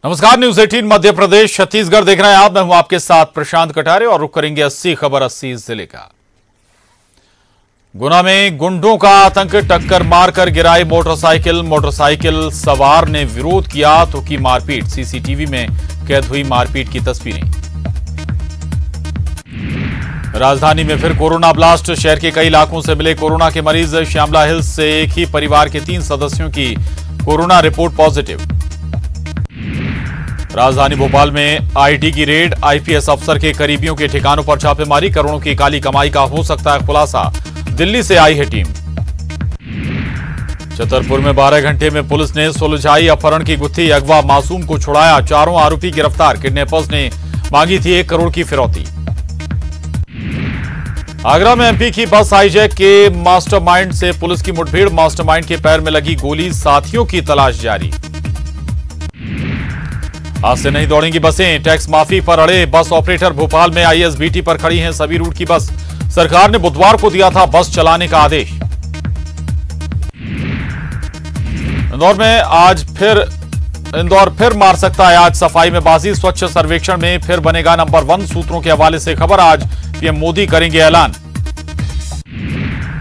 नमस्कार, न्यूज 18 मध्य प्रदेश छत्तीसगढ़ देख रहे हैं आप। मैं हूं आपके साथ प्रशांत कटारे और रुक करेंगे 80 खबर 80 जिले का। गुना में गुंडों का आतंक, टक्कर मारकर गिराई मोटरसाइकिल सवार ने विरोध किया तो की मारपीट। सीसीटीवी में कैद हुई मारपीट की तस्वीरें। राजधानी में फिर कोरोना ब्लास्ट, शहर के कई इलाकों से मिले कोरोना के मरीज। श्यामला हिल्स से एक ही परिवार के 3 सदस्यों की कोरोना रिपोर्ट पॉजिटिव। राजधानी भोपाल में आईटी की रेड, आईपीएस अफसर के करीबियों के ठिकानों पर छापेमारी। करोड़ों की काली कमाई का हो सकता है खुलासा, दिल्ली से आई है टीम। छतरपुर में 12 घंटे में पुलिस ने सुलझाई अपहरण की गुत्थी, अगवा मासूम को छुड़ाया, 4 आरोपी गिरफ्तार। किडनैपर्स ने मांगी थी 1 करोड़ की फिरौती। आगरा में एमपी की बस हाईजैक के मास्टरमाइंड से पुलिस की मुठभेड़, मास्टरमाइंड के पैर में लगी गोली, साथियों की तलाश जारी। आज से नहीं दौड़ेंगी बसें, टैक्स माफी पर अड़े बस ऑपरेटर। भोपाल में आईएसबीटी पर खड़ी हैं सभी रूट की बस। सरकार ने बुधवार को दिया था बस चलाने का आदेश। इंदौर फिर मार सकता है आज सफाई में बाजी। स्वच्छ सर्वेक्षण में फिर बनेगा नंबर 1। सूत्रों के हवाले से खबर, आज पीएम मोदी करेंगे ऐलान।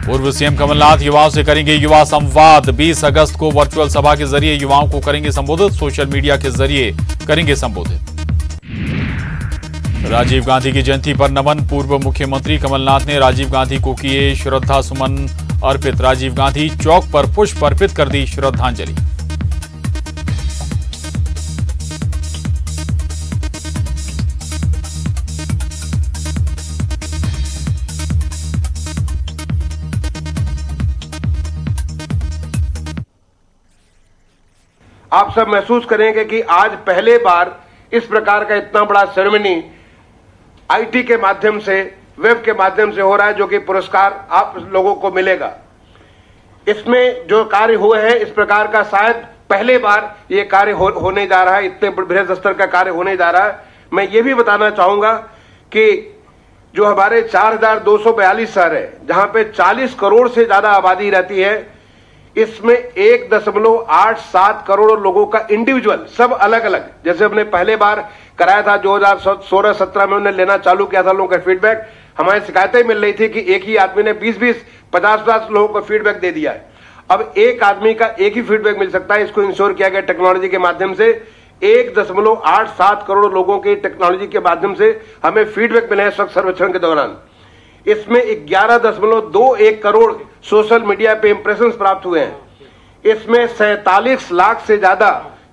पूर्व सीएम कमलनाथ युवाओं से करेंगे युवा संवाद। 20 अगस्त को वर्चुअल सभा के जरिए युवाओं को करेंगे संबोधित, सोशल मीडिया के जरिए करेंगे संबोधित। राजीव गांधी की जयंती पर नमन, पूर्व मुख्यमंत्री कमलनाथ ने राजीव गांधी को किए श्रद्धा सुमन अर्पित। राजीव गांधी चौक पर पुष्प अर्पित कर दी श्रद्धांजलि। आप सब महसूस करेंगे कि आज पहले बार इस प्रकार का इतना बड़ा सेरेमनी आईटी के माध्यम से, वेब के माध्यम से हो रहा है, जो कि पुरस्कार आप लोगों को मिलेगा। इसमें जो कार्य हुए हैं इस प्रकार का शायद पहले बार ये कार्य होने जा रहा है, इतने बृहद स्तर का कार्य होने जा रहा है। मैं ये भी बताना चाहूंगा कि जो हमारे 4242 शहर है, जहां पे 40 करोड़ से ज्यादा आबादी रहती है, इसमें 1.87 करोड़ लोगों का इंडिविजुअल, सब अलग अलग, जैसे हमने पहले बार कराया था 2016-17 में, उन्हें लेना चालू किया था लोगों का फीडबैक। हमारी शिकायतें मिल रही थी कि एक ही आदमी ने 20-20, 50-50 लोगों को फीडबैक दे दिया है। अब एक आदमी का एक ही फीडबैक मिल सकता है। इसको इंश्योर किया गया टेक्नोलॉजी के माध्यम से। 1.87 करोड़ लोगों की टेक्नोलॉजी के माध्यम से हमें फीडबैक मिले हैं स्वच्छ सर्वेक्षण के दौरान। इसमें 11.21 करोड़ सोशल मीडिया पे इंप्रेशंस प्राप्त हुए हैं। इसमें 47 लाख से ज्यादा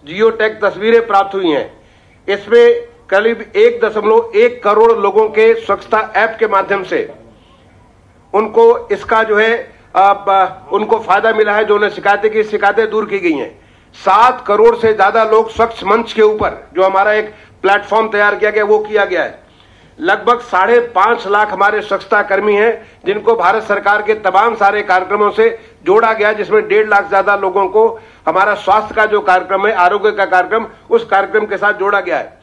जियो टैग तस्वीरें प्राप्त हुई हैं। इसमें करीब 1.1 करोड़ लोगों के स्वच्छता ऐप के माध्यम से उनको इसका जो है उनको फायदा मिला है। जो उन्हें शिकायतें दूर की गई हैं। 7 करोड़ से ज्यादा लोग स्वच्छ मंच के ऊपर, जो हमारा एक प्लेटफॉर्म तैयार किया गया, वो किया गया है। लगभग 5.5 लाख हमारे स्वच्छता कर्मी हैं, जिनको भारत सरकार के तमाम सारे कार्यक्रमों से जोड़ा गया, जिसमें 1.5 लाख ज्यादा लोगों को हमारा स्वास्थ्य का जो कार्यक्रम है, आरोग्य का कार्यक्रम, उस कार्यक्रम के साथ जोड़ा गया है।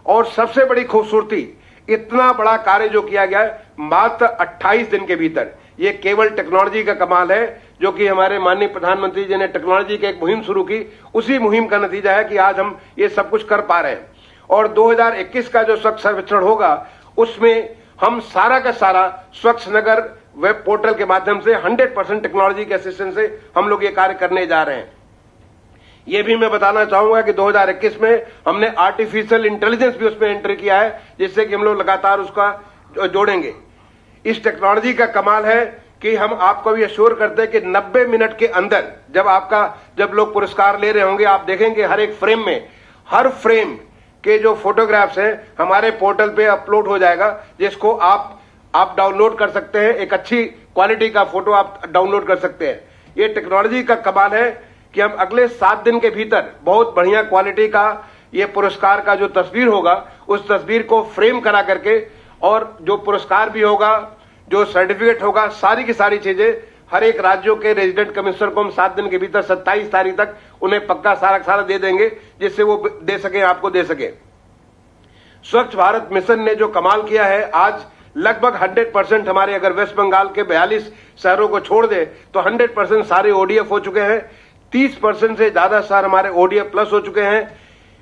और सबसे बड़ी खूबसूरती, इतना बड़ा कार्य जो किया गया है मात्र 28 दिन के भीतर। ये केवल टेक्नोलॉजी का कमाल है, जो कि हमारे माननीय प्रधानमंत्री जी ने टेक्नोलॉजी की एक मुहिम शुरू की। उसी मुहिम का नतीजा है कि आज हम ये सब कुछ कर पा रहे हैं। और 2021 का जो स्वच्छ सर्वेक्षण होगा, उसमें हम सारा का सारा स्वच्छ नगर वेब पोर्टल के माध्यम से 100% टेक्नोलॉजी के असिस्टेंस से हम लोग ये कार्य करने जा रहे हैं। ये भी मैं बताना चाहूंगा कि 2021 में हमने आर्टिफिशियल इंटेलिजेंस भी उसमें एंटर किया है, जिससे कि हम लोग लगातार उसका जोड़ेंगे। इस टेक्नोलॉजी का कमाल है कि हम आपको भी अश्योर करते हैं कि 90 मिनट के अंदर जब लोग पुरस्कार ले रहे होंगे, आप देखेंगे हर एक फ्रेम में, हर फ्रेम के जो फोटोग्राफ्स हैं हमारे पोर्टल पे अपलोड हो जाएगा, जिसको आप डाउनलोड कर सकते हैं। एक अच्छी क्वालिटी का फोटो आप डाउनलोड कर सकते हैं। ये टेक्नोलॉजी का कमाल है कि हम अगले 7 दिन के भीतर बहुत बढ़िया क्वालिटी का ये पुरस्कार का जो तस्वीर होगा, उस तस्वीर को फ्रेम करा करके, और जो पुरस्कार भी होगा, जो सर्टिफिकेट होगा, सारी की सारी चीजें हर एक राज्यों के रेजिडेंट कमिश्नर को हम 7 दिन के भीतर 27 तारीख तक उन्हें पक्का सारा दे देंगे, जिससे वो दे सके, आपको दे सके। स्वच्छ भारत मिशन ने जो कमाल किया है, आज लगभग 100% हमारे, अगर वेस्ट बंगाल के 42 शहरों को छोड़ दे तो 100% सारे ओडीएफ हो चुके हैं। 30% से ज्यादा शहर हमारे ओडीएफ प्लस हो चुके हैं।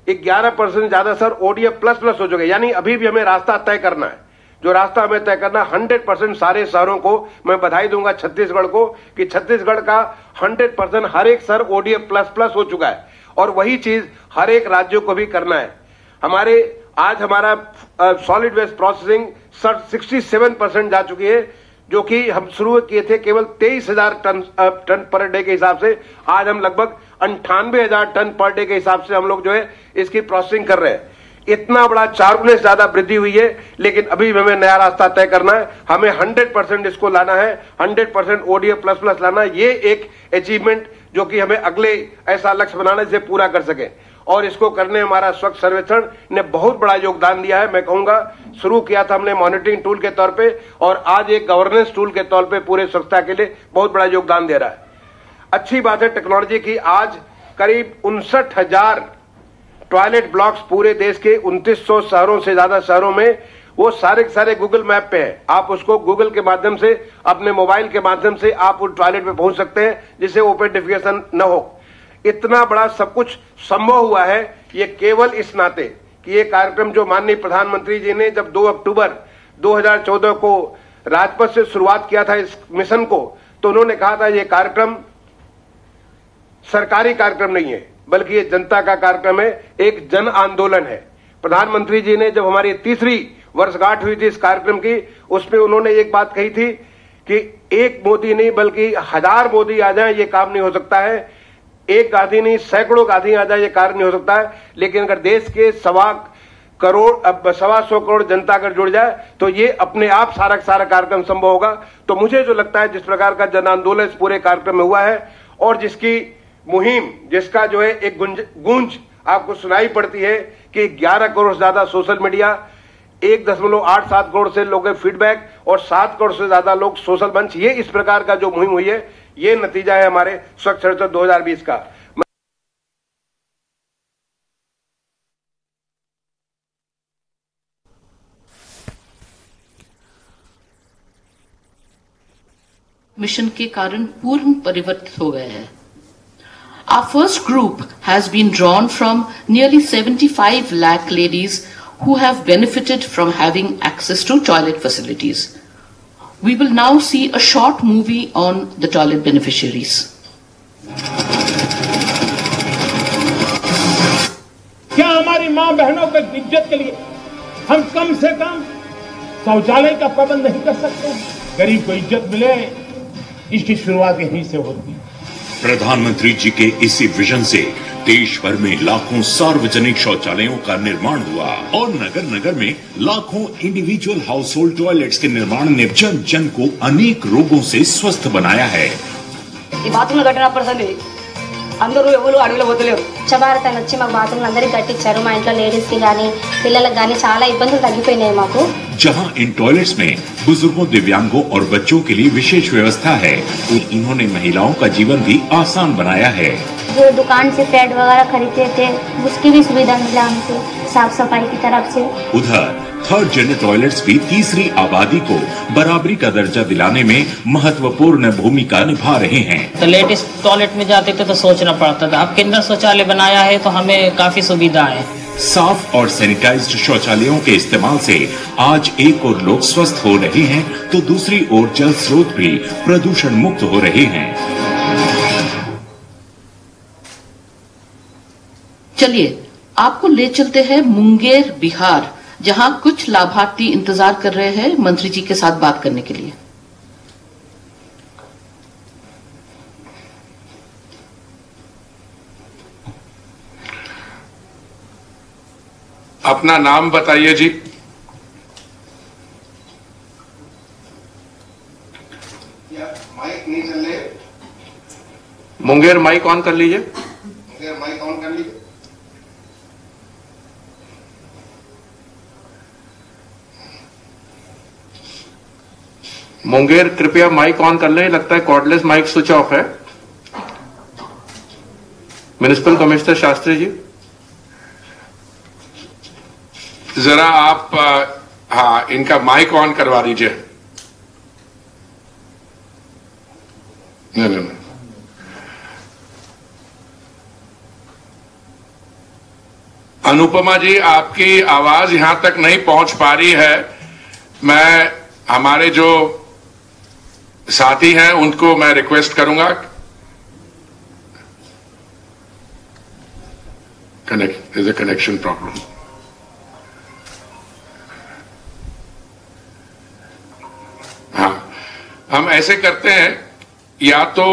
11% ज्यादा सर ओडीएफ प्लस प्लस हो चुके, यानी अभी भी हमें रास्ता तय करना है। जो रास्ता हमें तय करना 100% सारे शहरों को मैं बधाई दूंगा छत्तीसगढ़ को कि छत्तीसगढ़ का 100% हर एक शहर ओडीएफ प्लस प्लस हो चुका है, और वही चीज हर एक राज्यों को भी करना है। आज हमारा सॉलिड वेस्ट प्रोसेसिंग 67% जा चुकी है, जो कि हम शुरू किए थे केवल 23,000 टन पर डे के हिसाब से। आज हम लगभग 98,000 टन पर डे के हिसाब से हम लोग जो है इसकी प्रोसेसिंग कर रहे हैं। इतना बड़ा 4 गुने ज्यादा वृद्धि हुई है, लेकिन अभी हमें नया रास्ता तय करना है। हमें 100% इसको लाना है, 100% ओडीएफ प्लस प्लस लाना है। ये एक अचीवमेंट जो कि हमें अगले ऐसा लक्ष्य बनाने से पूरा कर सके, और इसको करने हमारा स्वच्छ सर्वेक्षण ने बहुत बड़ा योगदान दिया है। मैं कहूंगा शुरू किया था हमने मॉनिटरिंग टूल के तौर पे, और आज एक गवर्नेंस टूल के तौर पे पूरे स्वच्छता के लिए बहुत बड़ा योगदान दे रहा है। अच्छी बात है टेक्नोलॉजी की, आज करीब 59,000 टॉयलेट ब्लॉक्स पूरे देश के 2900 शहरों से ज्यादा शहरों में, वो सारे के सारे गूगल मैप पे है। आप उसको गूगल के माध्यम से, अपने मोबाइल के माध्यम से आप उस टॉयलेट पे पहुंच सकते हैं, जिससे ओपन डिफिकेशन न हो। इतना बड़ा सब कुछ संभव हुआ है ये केवल इस नाते कि ये कार्यक्रम जो माननीय प्रधानमंत्री जी ने जब 2 अक्टूबर 2014 को राजपथ से शुरुआत किया था इस मिशन को, तो उन्होंने कहा था ये कार्यक्रम सरकारी कार्यक्रम नहीं है, बल्कि ये जनता का कार्यक्रम है, एक जन आंदोलन है। प्रधानमंत्री जी ने जब हमारी 3री वर्षगांठ हुई थी इस कार्यक्रम की, उसमें उन्होंने एक बात कही थी कि एक मोदी नहीं बल्कि 1000 मोदी आ जाए ये काम नहीं हो सकता है, एक गांधी नहीं सैकड़ों गांधी आ जाए ये कार्य नहीं हो सकता है। लेकिन अगर देश के 125 करोड़ जनता अगर जुड़ जाए तो ये अपने आप सारा सारा कार्यक्रम संभव होगा। तो मुझे जो लगता है जिस प्रकार का जन आंदोलन इस पूरे कार्यक्रम में हुआ है, और जिसकी मुहिम, जिसका जो है एक गूंज आपको सुनाई पड़ती है कि 11 करोड़ से ज्यादा सोशल मीडिया, 1.87 करोड़ से लोगों के फीडबैक, और 7 करोड़ से ज्यादा लोग सोशल मंच, ये इस प्रकार का जो मुहिम हुई है, ये नतीजा है हमारे स्वच्छ सर्वेक्षण 2020 का। मिशन के कारण पूर्ण परिवर्तित हो गए हैं। Our first group has been drawn from nearly 75 lakh ladies who have benefited from having access to toilet facilities. We will now see a short movie on the toilet beneficiaries. क्या हमारी मां बहनों की इज्जत के लिए हम कम से कम शौचालय का प्रबंध नहीं कर सकते? गरीब को इज्जत मिले, इसकी शुरुआत यहीं से होती है। प्रधानमंत्री जी के इसी विजन से देश भर में लाखों सार्वजनिक शौचालयों का निर्माण हुआ, और नगर नगर में लाखों इंडिविजुअल हाउस होल्ड टॉयलेट्स के निर्माण ने जन जन को अनेक रोगों से स्वस्थ बनाया है। बाथरूम घटना पड़ती అందరూ ఎవరు అడవిలో పోతలేరు. స్వచ్ఛభారత్ అని వచ్చి మాకు బాత్రూమ్లు అందరికీ కట్టించారు. మా ఇంట్లో లేడీస్ కి కానీ పిల్లలకు కానీ చాలా ఇబ్బందులు తగ్గిపోయినాయి మాకు. जहां इन टॉयलेट्स में बुजुर्गों, दिव्यांगों और बच्चों के लिए विशेष व्यवस्था है, इन्होंने महिलाओं का जीवन भी आसान बनाया है। जो दुकान से पैड वगैरह खरीदते थे उसकी भी सुविधा मिला हमको साफ सफाई की तरफ से। उधर थर्ड जेंडर टॉयलेट्स भी तीसरी आबादी को बराबरी का दर्जा दिलाने में महत्वपूर्ण भूमिका निभा रहे हैं। तो लेडीज टॉयलेट में जाते थे तो सोचना पड़ता था, अब केंद्र शौचालय बनाया है तो हमें काफी सुविधा है। साफ और सैनिटाइज्ड शौचालयों के इस्तेमाल से आज एक ओर लोग स्वस्थ हो रहे हैं तो दूसरी ओर जल स्रोत भी प्रदूषण मुक्त हो रहे हैं। चलिए आपको ले चलते हैं मुंगेर, बिहार, जहां कुछ लाभार्थी इंतजार कर रहे हैं मंत्री जी के साथ बात करने के लिए। अपना नाम बताइए जी। माइक नहीं चल रहे। मुंगेर माइक ऑन कर लीजिए। मुंगेर माइक ऑन कर लीजिए। मुंगेर कृपया माइक ऑन कर लें, लगता है कॉर्डलेस माइक स्विच ऑफ है। म्युनिसिपल कमिश्नर शास्त्री जी जरा आप हाँ इनका माइक ऑन करवा दीजिए। नहीं। अनुपमा जी, आपकी आवाज यहां तक नहीं पहुंच पा रही है। मैं हमारे जो साथी हैं उनको मैं रिक्वेस्ट करूंगा, there's a connection problem. हाँ, हम ऐसे करते हैं, या तो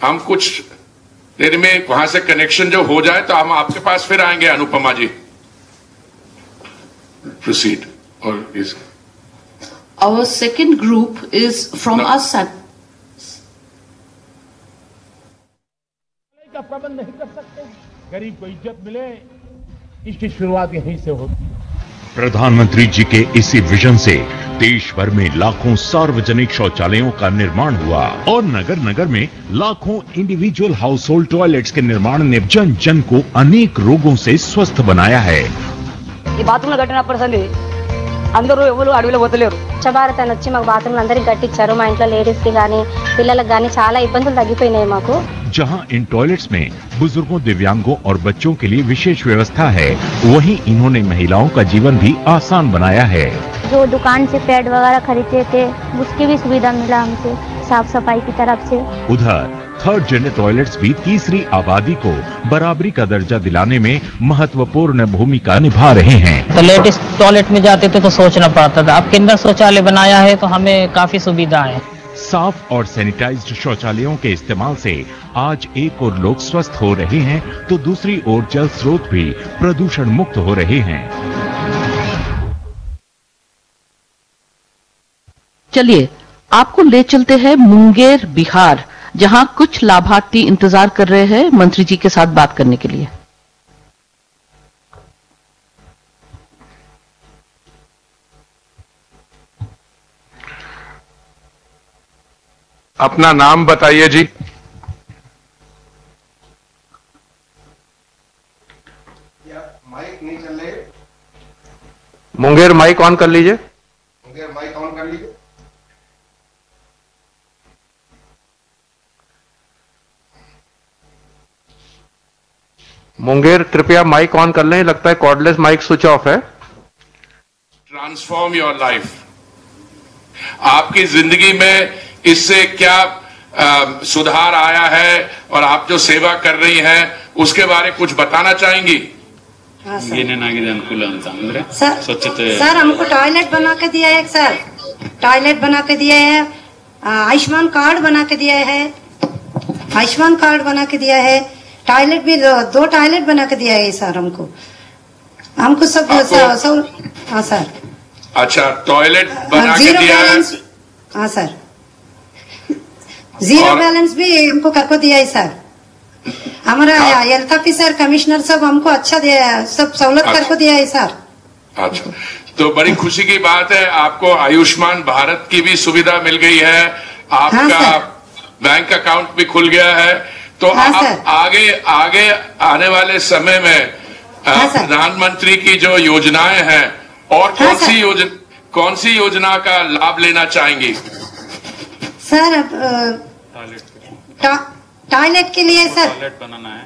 हम कुछ देर में वहां से कनेक्शन जो हो जाए तो हम आपके पास फिर आएंगे। अनुपमा जी, प्रोसीड। और इस Our second group is from us. का प्रबंध नहीं कर सकते, गरीब को इज्जत मिले, इसकी शुरुआत यहीं से होती है। प्रधानमंत्री जी के इसी विजन से देश भर में लाखों सार्वजनिक शौचालयों का निर्माण हुआ और नगर नगर में लाखों इंडिविजुअल हाउस होल्ड टॉयलेट्स के निर्माण ने जन जन को अनेक रोगों से स्वस्थ बनाया है। ఈ బాత్రూంలో కట్టిన పరిస్థితి అందరూ ఎవరు అడవిలో పోతలేరు. స్వచ్ఛ భారత్ అని వచ్చి మాకు బాత్రూమ్లు అందరికి కట్టించారు. మా ఇంట్లో లేడీస్ కి గానీ పిల్లలకు గానీ చాలా ఇబ్బందులు తగ్గిపోయినాయి మాకు. जहां इन टॉयलेट्स में बुजुर्गों, दिव्यांगों और बच्चों के लिए विशेष व्यवस्था है, वहीं इन्होंने महिलाओं का जीवन भी आसान बनाया है। जो दुकान से पैड वगैरह खरीदते थे उसकी भी सुविधा मिला हमसे साफ सफाई की तरफ से। उधर थर्ड जेंडर टॉयलेट्स भी तीसरी आबादी को बराबरी का दर्जा दिलाने में महत्वपूर्ण भूमिका निभा रहे हैं। तो लेडीज टॉयलेट में जाते थे तो सोचना पड़ता था, अब केंद्र शौचालय बनाया है तो हमें काफी सुविधा है। साफ और सैनिटाइज्ड शौचालयों के इस्तेमाल से आज एक ओर लोग स्वस्थ हो रहे हैं तो दूसरी ओर जल स्रोत भी प्रदूषण मुक्त हो रहे हैं। चलिए आपको ले चलते हैं मुंगेर, बिहार, जहां कुछ लाभार्थी इंतजार कर रहे हैं मंत्री जी के साथ बात करने के लिए। अपना नाम बताइए जी। माइक नहीं चल रहे। मुंगेर माइक ऑन कर लीजिए। मुंगेर माइक ऑन कर लीजिए। मुंगेर कृपया माइक ऑन कर लें, लगता है कॉर्डलेस माइक स्विच ऑफ है। Transform your life. आपकी जिंदगी में इससे क्या सुधार आया है और आप जो सेवा कर रही हैं उसके बारे कुछ बताना चाहेंगी? सर हमको टॉयलेट बना के दिया है, सर टॉयलेट बना के दिया है, आयुष्मान कार्ड बना के दिया है, आयुष्मान कार्ड बना के दिया है, टॉयलेट भी दो टॉयलेट बना के दिया है सर हमको सब। हाँ सर। अच्छा, टॉयलेट बना के दिया है। हाँ सर, जीरो बैलेंस भी हमको करको दिया है सर। हमारा हेल्थ ऑफिसर, कमिश्नर सब हमको अच्छा दिया है, सब सहूलत करको दिया है सर। अच्छा, तो बड़ी खुशी की बात है, आपको आयुष्मान भारत की भी सुविधा मिल गई है, आपका बैंक अकाउंट भी खुल गया है। तो आप आगे आने वाले समय में प्रधानमंत्री की जो योजनाएं हैं और कौन सी योजना का लाभ लेना चाहेंगी? सर टॉयलेट के लिए सर, टॉयलेट बनाना है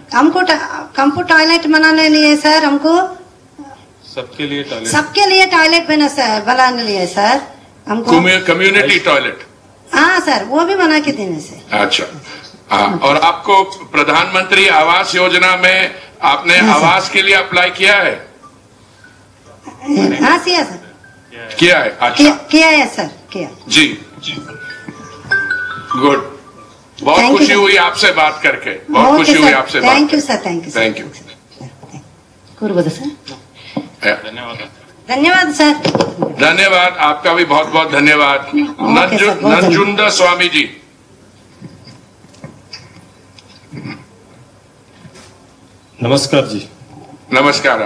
हमको टॉयलेट बनाने लिए सर, हमको सबके लिए टॉयलेट बनाने लिए सर हमको कम्युनिटी टॉयलेट। हाँ सर, वो भी बना के देने से। अच्छा, और आपको प्रधानमंत्री आवास योजना में आपने आवास के लिए अप्लाई किया है? हाँ सर, किया है। अच्छा, किया है सर, किया जी। गुड, बहुत खुशी हुई आपसे बात करके, बहुत खुशी हुई आपसे बात। Thank you sir, thank you. धन्यवाद सर। धन्यवाद, आपका भी बहुत बहुत धन्यवाद। नंजुंदा स्वामी जी। नमस्कार जी। नमस्कार।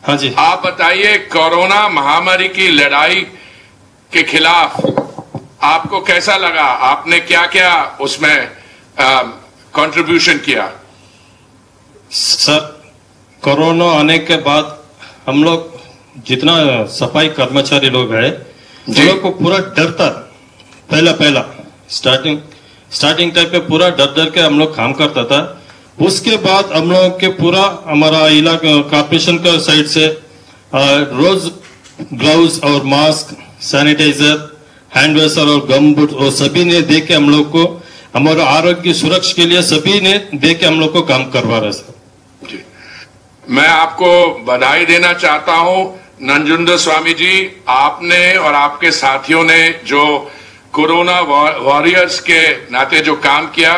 हाँ जी, आप बताइए, कोरोना महामारी की लड़ाई के खिलाफ आपको कैसा लगा? आपने क्या क्या उसमें कंट्रीब्यूशन किया? सर, कोरोना आने के बाद हम लोग जितना सफाई कर्मचारी लोग हैं, हम लोग को पूरा डर था। पहला स्टार्टिंग टाइम पे पूरा डर के हम लोग काम करता था। उसके बाद हम लोगों के पूरा हमारा इलाका कॉर्पोरेशन का साइड से रोज ग्लव्स और मास्क, सैनिटाइजर, हैंड वॉशर और गम बूट और सभी ने दे के हम लोग को हमारे आरोग्य की सुरक्षा के लिए सभी ने दे के हम लोग को काम करवा रहे सर। जी, मैं आपको बधाई देना चाहता हूं नंजुंदर स्वामी जी, आपने और आपके साथियों ने जो कोरोना वॉरियर्स के नाते जो काम किया,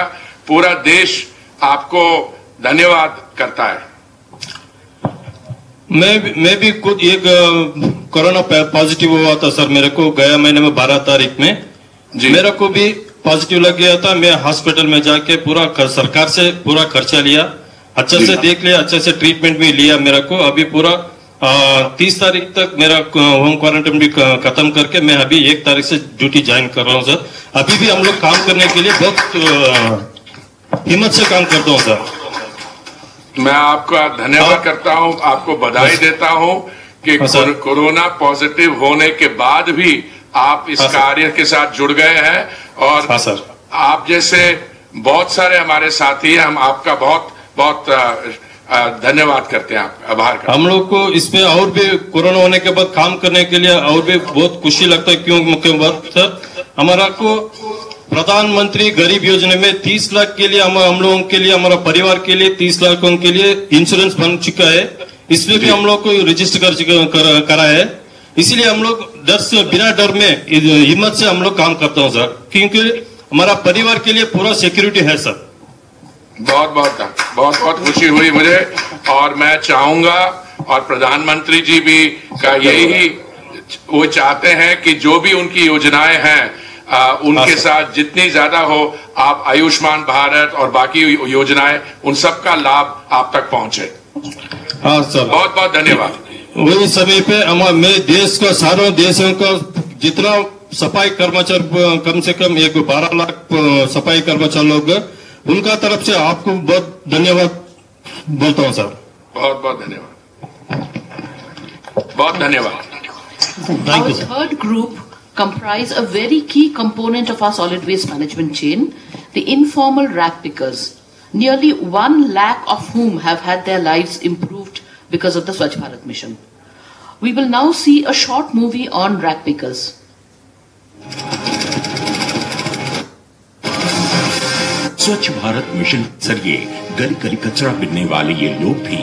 पूरा देश आपको धन्यवाद करता है। मैं भी खुद एक कोरोना पॉजिटिव हुआ था सर, मेरे को गया महीने में 12 तारीख में मेरे को भी पॉजिटिव लग गया था। मैं हॉस्पिटल में जाके पूरा सरकार से पूरा खर्चा लिया, अच्छे से देख लिया, अच्छे से ट्रीटमेंट भी लिया मेरे को। अभी पूरा 30 तारीख तक मेरा होम क्वारंटाइन भी खत्म करके मैं अभी 1 तारीख से ड्यूटी ज्वाइन कर रहा हूँ सर। अभी भी हम लोग काम करने के लिए बहुत हिम्मत से काम करता हूँ सर। मैं आपका धन्यवाद करता हूं, आपको बधाई देता हूं कि कोरोना पॉजिटिव होने के बाद भी आप इस कार्य के साथ जुड़ गए हैं और आप जैसे बहुत सारे हमारे साथी हैं, हम आपका बहुत बहुत धन्यवाद करते हैं, आभार करते हैं। हम लोग को इसमें और भी कोरोना होने के बाद काम करने के लिए और भी बहुत खुशी लगता है। क्यों मुख्य बात सर, हमारा को प्रधानमंत्री गरीब योजना में 30 लाख के लिए हम लोगों के लिए, हमारा परिवार के लिए 30 लाखों के लिए इंश्योरेंस बन चुका है। इसमें भी हम लोग को रजिस्टर करा है। इसीलिए हम लोग डर से बिना डर में हिम्मत से हम लोग काम करते हैं सर, क्योंकि हमारा परिवार के लिए पूरा सिक्योरिटी है सर। बहुत बहुत खुशी हुई मुझे और मैं चाहूंगा और प्रधानमंत्री जी भी का यही वो चाहते हैं कि जो भी उनकी योजनाएं हैं उनके साथ जितनी ज्यादा हो आप आयुष्मान भारत और बाकी योजनाएं उन सब का लाभ आप तक पहुंचे। हाँ सर, बहुत बहुत धन्यवाद। वही समय पे मैं देश का सारों देशों का जितना सफाई कर्मचारी कम से कम 12 लाख सफाई कर्मचारी लोग, उनका तरफ से आपको बहुत धन्यवाद बोलता हूँ सर। बहुत बहुत धन्यवाद, बहुत धन्यवाद। Our third group comprise a very key component of our solid waste management chain, the informal rag pickers, nearly 1 lakh of whom have had their lives improved because of the Swachh Bharat mission. We will now see a short movie on rag pickers. स्वच्छ Bharat mission के जरिए गली गली कचरा बिनने वाले ये लोग भी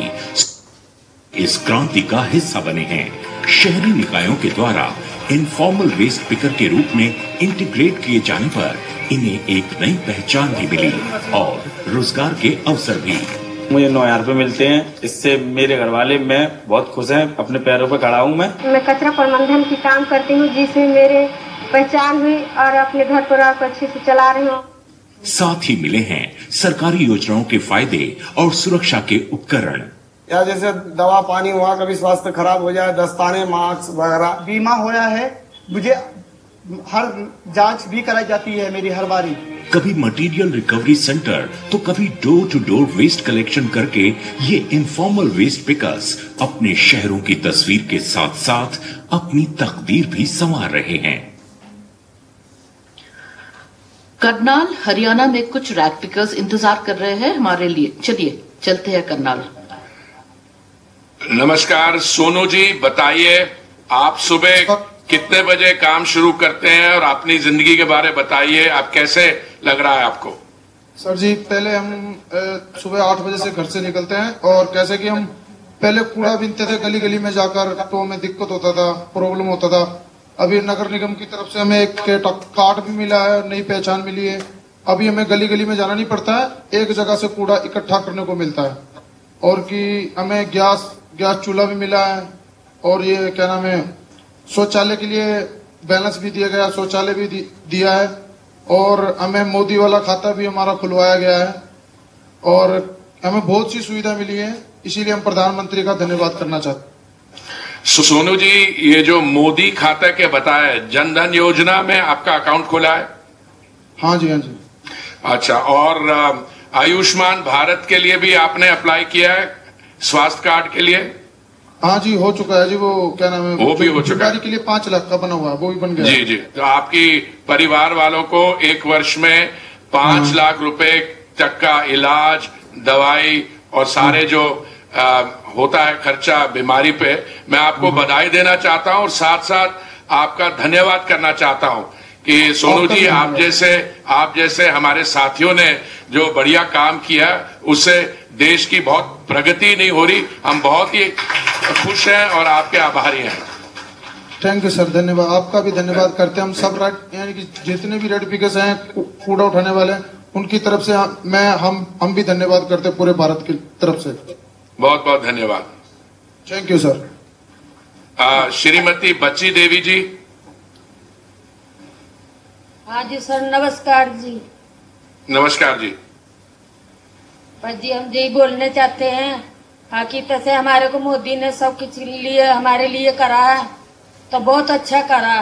इस क्रांति का हिस्सा बने हैं। शहरी निकायों के द्वारा इनफॉर्मल वेस्ट पिकर के रूप में इंटीग्रेट किए जाने पर इन्हें एक नई पहचान भी मिली और रोजगार के अवसर भी। मुझे 9,000 रुपए मिलते हैं, इससे मेरे घर वाले मैं बहुत खुश हैं, अपने पैरों पर खड़ा हूँ। मैं कचरा प्रबंधन की काम करती हूँ, जिसमें मेरे पहचान हुई और अपने घर परिवार को अच्छे से चला रही हूँ। साथ ही मिले हैं सरकारी योजनाओं के फायदे और सुरक्षा के उपकरण, या जैसे दवा पानी हुआ, कभी स्वास्थ्य खराब हो जाए, दस्ताने, मास्क वगैरह। बीमा होया है, मुझे हर जांच भी कराई जाती है मेरी हर बारी। कभी मटेरियल रिकवरी सेंटर तो कभी door to door waste collection करके ये इनफॉर्मल वेस्ट पिकर्स अपने शहरों की तस्वीर के साथ साथ अपनी तकदीर भी संवार रहे हैं। करनाल हरियाणा में कुछ रैग पिकर्स इंतजार कर रहे हैं हमारे लिए। चलिए चलते हैं करनाल। नमस्कार सोनू जी, बताइए आप सुबह कितने बजे काम शुरू करते हैं और अपनी जिंदगी के बारे में बताइए, आप कैसे लग रहा है आपको? सर जी, पहले हम सुबह 8 बजे से घर से निकलते हैं और कैसे कि हम पहले कूड़ा बीनते थे गली गली में जाकर, तो हमें दिक्कत होता था, प्रॉब्लम होता था। अभी नगर निगम की तरफ से हमें एक कार्ड भी मिला है, नई पहचान मिली है। अभी हमें गली गली में जाना नहीं पड़ता है, एक जगह से कूड़ा इकट्ठा करने को मिलता है। और कि हमें गैस चूल्हा भी मिला है और ये क्या नाम है, शौचालय के लिए बैलेंस भी दिया गया, शौचालय भी दिया है और हमें मोदी वाला खाता भी हमारा खुलवाया गया है और हमें बहुत सी सुविधा मिली है। इसीलिए हम प्रधानमंत्री का धन्यवाद करना चाहते हैं। सोनू जी, ये जो मोदी खाता के बताया, जनधन योजना में आपका अकाउंट खोला है? हाँ जी, हाँ जी। अच्छा, और आयुष्मान भारत के लिए भी आपने अप्लाई किया है, स्वास्थ्य कार्ड के लिए? हाँ जी, हो चुका है जी। वो क्या नाम है, वो भी हो चुका है। के लिए 5 लाख का बना हुआ है, वो भी बन गया। जी जी, तो आपकी परिवार वालों को 1 वर्ष में 5 लाख रुपए तक का इलाज, दवाई और सारे जो होता है खर्चा बीमारी पे, मैं आपको बधाई देना चाहता हूं और साथ साथ आपका धन्यवाद करना चाहता हूं कि सोनू जी आप जैसे हमारे साथियों ने जो बढ़िया काम किया उससे देश की बहुत प्रगति नहीं हो रही। हम बहुत ही खुश हैं और आपके आभारी हैं। थैंक यू सर, धन्यवाद। आपका भी धन्यवाद करते हैं हम सब, यानी कि जितने भी रेड पिकर्स हैं कूड़ा उठाने वाले उनकी तरफ से हम भी धन्यवाद करते हैं पूरे भारत की तरफ से। बहुत बहुत धन्यवाद। Thank you sir. श्रीमती बच्ची देवी जी। हाँ जी सर, नमस्कार जी। नमस्कार जी। बस जी हम यही बोलने चाहते हैं, हकीकत से हमारे को मोदी ने सब कुछ लिए हमारे लिए करा है तो बहुत अच्छा करा।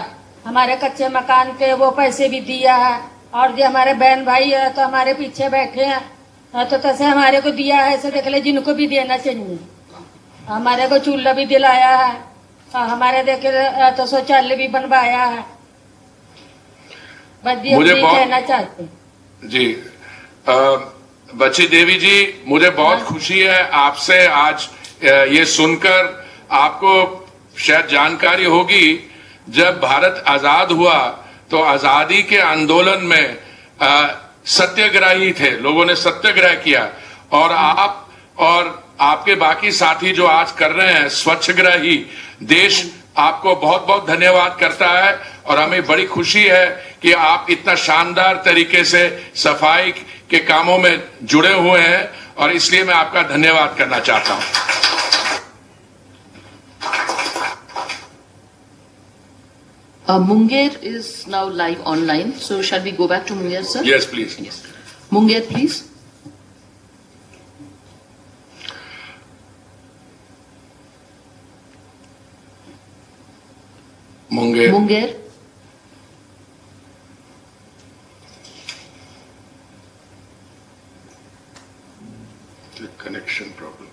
हमारे कच्चे मकान के वो पैसे भी दिया है और जो हमारे बहन भाई है तो हमारे पीछे बैठे हैं तो तैसे हमारे को दिया है, ऐसे देख ले जिनको भी देना चाहिए। हमारे को चूल्हा भी दिलाया है, हमारे देखे तो शौचालय भी बनवाया है। बस जी मुझे बहुत कहना चाहते जी बच्ची देवी जी, मुझे बहुत खुशी है आपसे आज ये सुनकर। आपको शायद जानकारी होगी, जब भारत आजाद हुआ तो आजादी के आंदोलन में सत्याग्रही थे, लोगों ने सत्याग्रह किया और आप और आपके बाकी साथी जो आज कर रहे हैं स्वच्छग्रही, देश आपको बहुत बहुत धन्यवाद करता है और हमें बड़ी खुशी है कि आप इतना शानदार तरीके से सफाई के कामों में जुड़े हुए हैं और इसलिए मैं आपका धन्यवाद करना चाहता हूं। Munger is now live online, so shall we go back to Munger, sir? Yes, please. Yes. Munger, please. Munger. Munger. The connection problem.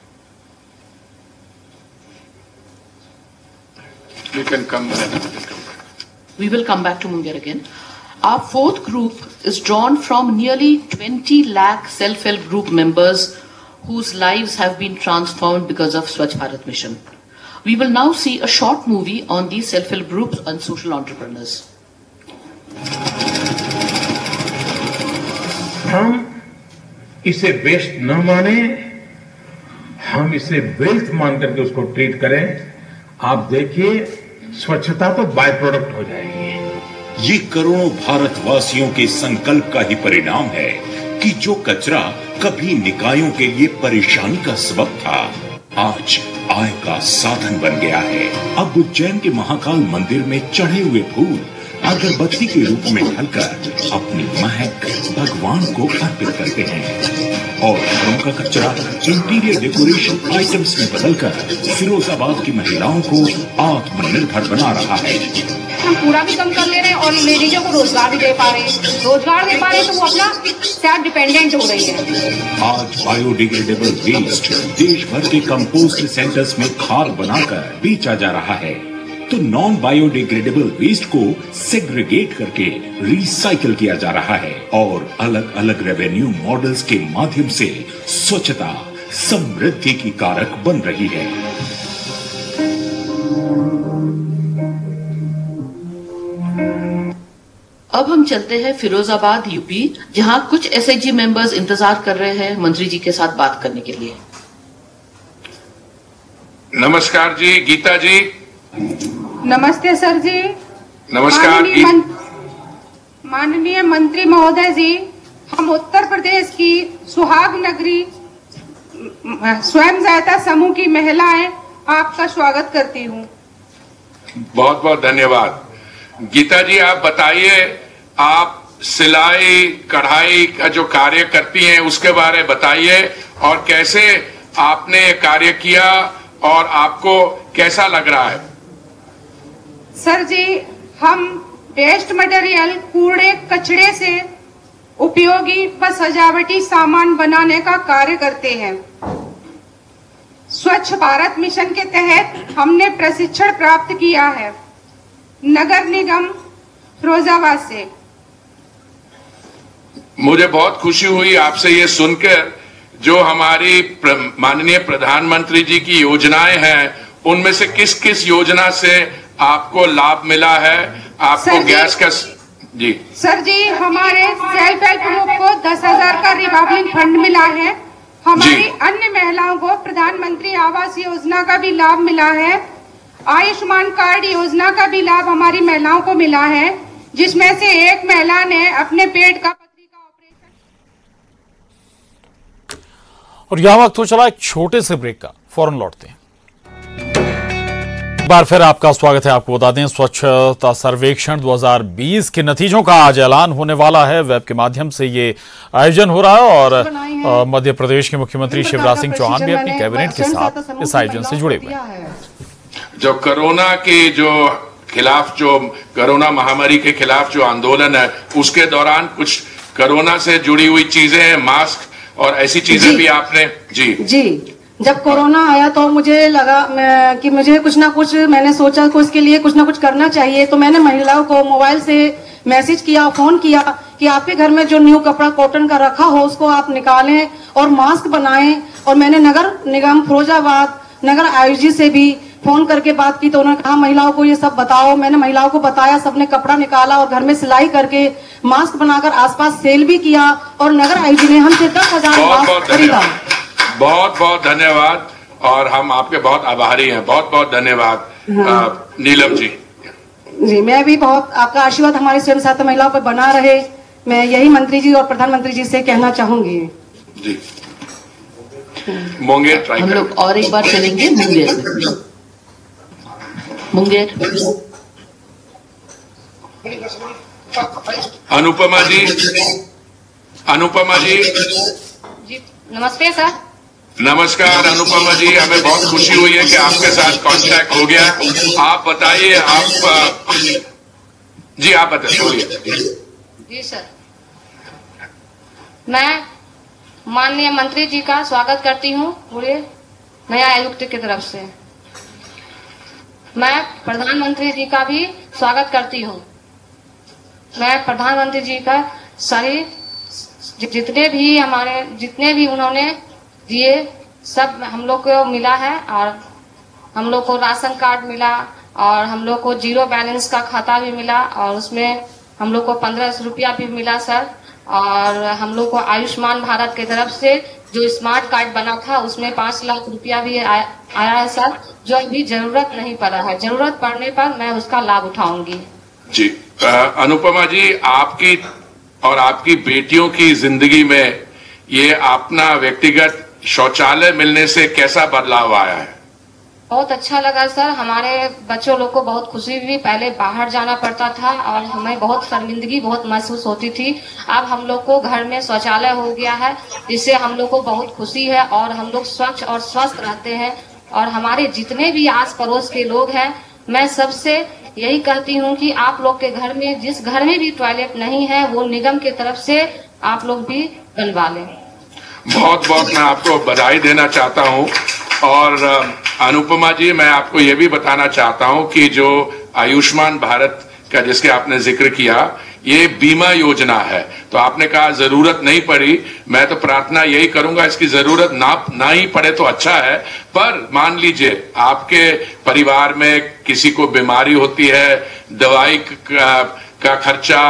You can come back. We will come back to Munger again. Our fourth group is drawn from nearly 20 lakh self-help group members whose lives have been transformed because of Swachh Bharat Mission. We will now see a short movie on these self-help groups and social entrepreneurs. हम इसे waste न माने, हम इसे wealth मान करके उसको treat करें। आप देखिए, स्वच्छता तो बाय प्रोडक्ट हो जाएगी। ये करोड़ों भारतवासियों के संकल्प का ही परिणाम है कि जो कचरा कभी निकायों के लिए परेशानी का सबब था, आज आय का साधन बन गया है। अब उज्जैन के महाकाल मंदिर में चढ़े हुए फूल अगरबत्ती के रूप में ढलकर अपनी महक भगवान को अर्पित करते हैं और घरों का कचरा इंटीरियर डेकोरेशन आइटम्स में बदलकर फिरोजाबाद की महिलाओं को आत्मनिर्भर बना रहा है। हम कूड़ा भी कम कर ले रहे हैं और लेडीजों को रोजगार भी दे पा रहे हैं। रोजगार दे पा रहे हैं तो वो अपना सेल्फ डिपेंडेंट हो रही है। आज बायोडिग्रेडेबल वेस्ट देश भर के कंपोस्ट सेंटर्स में खाद बनाकर बेचा जा रहा है, तो नॉन बायोडिग्रेडेबल वेस्ट को सेग्रीगेट करके रिसाइकल किया जा रहा है और अलग अलग रेवेन्यू मॉडल्स के माध्यम से स्वच्छता समृद्धि की कारक बन रही है। अब हम चलते हैं फिरोजाबाद यूपी, जहां कुछ एसएचजी मेंबर्स इंतजार कर रहे हैं मंत्री जी के साथ बात करने के लिए। नमस्कार जी, गीता जी। नमस्ते सर जी। नमस्कार। माननीय मंत्री महोदय जी, हम उत्तर प्रदेश की सुहाग नगरी स्वयं सहायता समूह की महिलाएं आपका स्वागत करती हूं। बहुत बहुत धन्यवाद। गीता जी, आप बताइए, आप सिलाई कढ़ाई का जो कार्य करती हैं उसके बारे में बताइए और कैसे आपने ये कार्य किया और आपको कैसा लग रहा है? सर जी, हम वेस्ट मटेरियल कूड़े कचड़े से उपयोगी व सजावटी सामान बनाने का कार्य करते हैं। स्वच्छ भारत मिशन के तहत हमने प्रशिक्षण प्राप्त किया है नगर निगम फिरोजाबाद से। मुझे बहुत खुशी हुई आपसे ये सुनकर। जो हमारी माननीय प्रधानमंत्री जी की योजनाएं हैं, उनमें से किस किस योजना से आपको लाभ मिला है? आपको गैस का जी सर जी, हमारे सेल्फ हेल्प ग्रुप को 10,000 का रिवॉल्विंग फंड मिला है। हमारी अन्य महिलाओं को प्रधानमंत्री आवास योजना का भी लाभ मिला है। आयुष्मान कार्ड योजना का भी लाभ हमारी महिलाओं को मिला है, जिसमें से एक महिला ने अपने पेट का पथरी का ऑपरेशन। और यह वक्त हो चला एक छोटे से ब्रेक का, फौरन लौटते हैं। एक बार फिर आपका स्वागत है। आपको बता दें, स्वच्छता सर्वेक्षण 2020 के नतीजों का आज ऐलान होने वाला है। वेब के माध्यम से ये आयोजन हो रहा है और मध्य प्रदेश के मुख्यमंत्री शिवराज सिंह चौहान भी अपनी कैबिनेट के साथ इस आयोजन से जुड़े हुए हैं। जो कोरोना के जो खिलाफ, जो कोरोना महामारी के खिलाफ जो आंदोलन है, उसके दौरान कुछ कोरोना से जुड़ी हुई चीजें हैं, मास्क और ऐसी चीजें भी आपने जी जब कोरोना आया तो मुझे लगा कि मुझे कुछ ना कुछ, मैंने सोचा कि उसके लिए कुछ ना कुछ करना चाहिए। तो मैंने महिलाओं को मोबाइल से मैसेज किया, फोन किया कि आपके घर में जो न्यू कपड़ा कॉटन का रखा हो उसको आप निकालें और मास्क बनाएं। और मैंने नगर निगम फिरोजाबाद, नगर आयुजी से भी फोन करके बात की, तो उन्होंने कहा महिलाओं को ये सब बताओ। मैंने महिलाओं को बताया, सबने कपड़ा निकाला और घर में सिलाई करके मास्क बनाकर आसपास सेल भी किया और नगर आयुजी ने हमसे 10,000 मास्क खरीदा। बहुत बहुत धन्यवाद और हम आपके बहुत आभारी हैं। बहुत बहुत धन्यवाद। नीलम जी जी, मैं भी बहुत, आपका आशीर्वाद हमारी स्वयं सहायता महिलाओं पर बना रहे, मैं यही मंत्री जी और प्रधानमंत्री जी से कहना चाहूंगी। जी मुंगेर ट्राई हम लोग और एक बार चलेंगे मुंगेर। अनुपमा जी जी नमस्ते सर। नमस्कार अनुपमा जी, हमें बहुत खुशी हुई है कि आपके साथ कांटेक्ट हो गया। आप बताइए, आप जी आप बताइए। जी सर, मैं माननीय मंत्री जी का स्वागत करती हूँ पूरे नया आयुक्त की तरफ से। मैं प्रधानमंत्री जी का भी स्वागत करती हूँ। मैं प्रधानमंत्री जी का सारी जितने भी उन्होंने दिए सब हम लोग को मिला है। और हम लोग को राशन कार्ड मिला और हम लोग को 0 बैलेंस का खाता भी मिला और उसमें हम लोग को 1500 रुपया भी मिला सर। और हम लोग को आयुष्मान भारत की तरफ से जो स्मार्ट कार्ड बना था उसमें 5 लाख रुपया भी आया है सर, जो अभी जरूरत नहीं पड़ा है। जरूरत पड़ने पर मैं उसका लाभ उठाऊंगी। जी अनुपमा जी, आपकी और आपकी बेटियों की जिंदगी में ये अपना व्यक्तिगत शौचालय मिलने से कैसा बदलाव आया है? बहुत अच्छा लगा सर। हमारे बच्चों लोग को बहुत खुशी हुई। पहले बाहर जाना पड़ता था और हमें बहुत शर्मिंदगी बहुत महसूस होती थी। अब हम लोग को घर में शौचालय हो गया है, जिससे हम लोग को बहुत खुशी है और हम लोग स्वच्छ और स्वस्थ रहते हैं। और हमारे जितने भी आस पड़ोस के लोग हैं, मैं सबसे यही कहती हूँ कि आप लोग के घर में, जिस घर में भी टॉयलेट नहीं है, वो निगम की तरफ से आप लोग भी बनवा लें। बहुत बहुत मैं आपको बधाई देना चाहता हूँ। और अनुपमा जी, मैं आपको ये भी बताना चाहता हूँ कि जो आयुष्मान भारत का जिसके आपने जिक्र किया, ये बीमा योजना है। तो आपने कहा जरूरत नहीं पड़ी, मैं तो प्रार्थना यही करूंगा इसकी जरूरत ना ही पड़े तो अच्छा है। पर मान लीजिए आपके परिवार में किसी को बीमारी होती है, दवाई का खर्चा,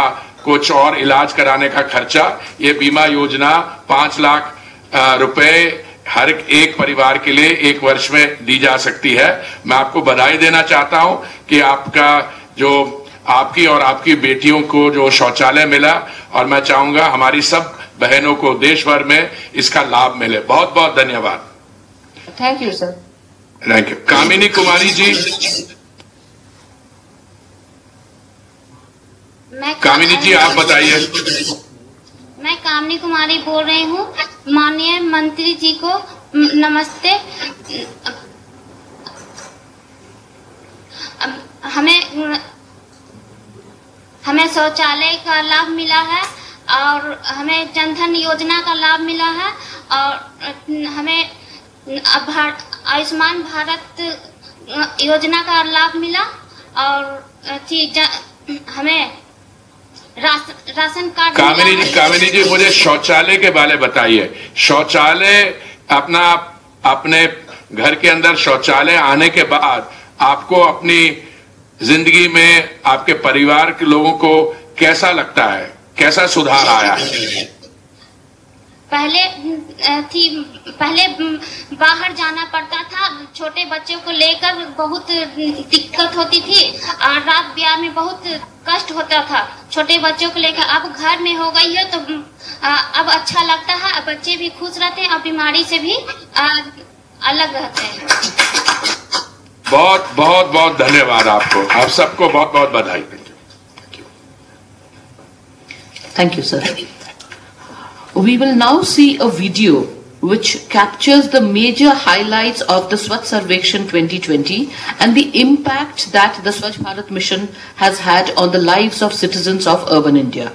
कुछ और इलाज कराने का खर्चा, ये बीमा योजना 5 लाख रुपए हर एक परिवार के लिए 1 वर्ष में दी जा सकती है। मैं आपको बधाई देना चाहता हूं कि आपका जो आपकी और आपकी बेटियों को जो शौचालय मिला, और मैं चाहूंगा हमारी सब बहनों को देश भर में इसका लाभ मिले। बहुत बहुत धन्यवाद। Thank you sir. Thank you. Kamini Kumari ji. Kamini ji आप बताइए। मैं कामिनी कुमारी बोल रही हूँ। माननीय मंत्री जी को नमस्ते। हमें शौचालय का लाभ मिला है और हमें जनधन योजना का लाभ मिला है और हमें आयुष्मान भारत योजना का लाभ मिला और हमें राशन कार्ड। कामिनी जी मुझे शौचालय के बारे बताइए। शौचालय अपने घर के अंदर शौचालय आने के बाद आपको अपनी जिंदगी में आपके परिवार के लोगों को कैसा लगता है, कैसा सुधार आया है? पहले बाहर जाना पड़ता था, छोटे बच्चों को लेकर बहुत दिक्कत होती थी और रात बिहार में बहुत कष्ट होता था छोटे बच्चों को लेकर। अब घर में हो गई है तो अब अच्छा लगता है, अब बच्चे भी खुश रहते हैं और बीमारी से भी अलग रहते हैं। बहुत बहुत बहुत धन्यवाद आपको, आप सबको बहुत बहुत बधाई। Thank you, sir. We will now see a video which captures the major highlights of the Swachh Sarvekshan 2020 and the impact that the Swachh Bharat mission has had on the lives of citizens of urban India.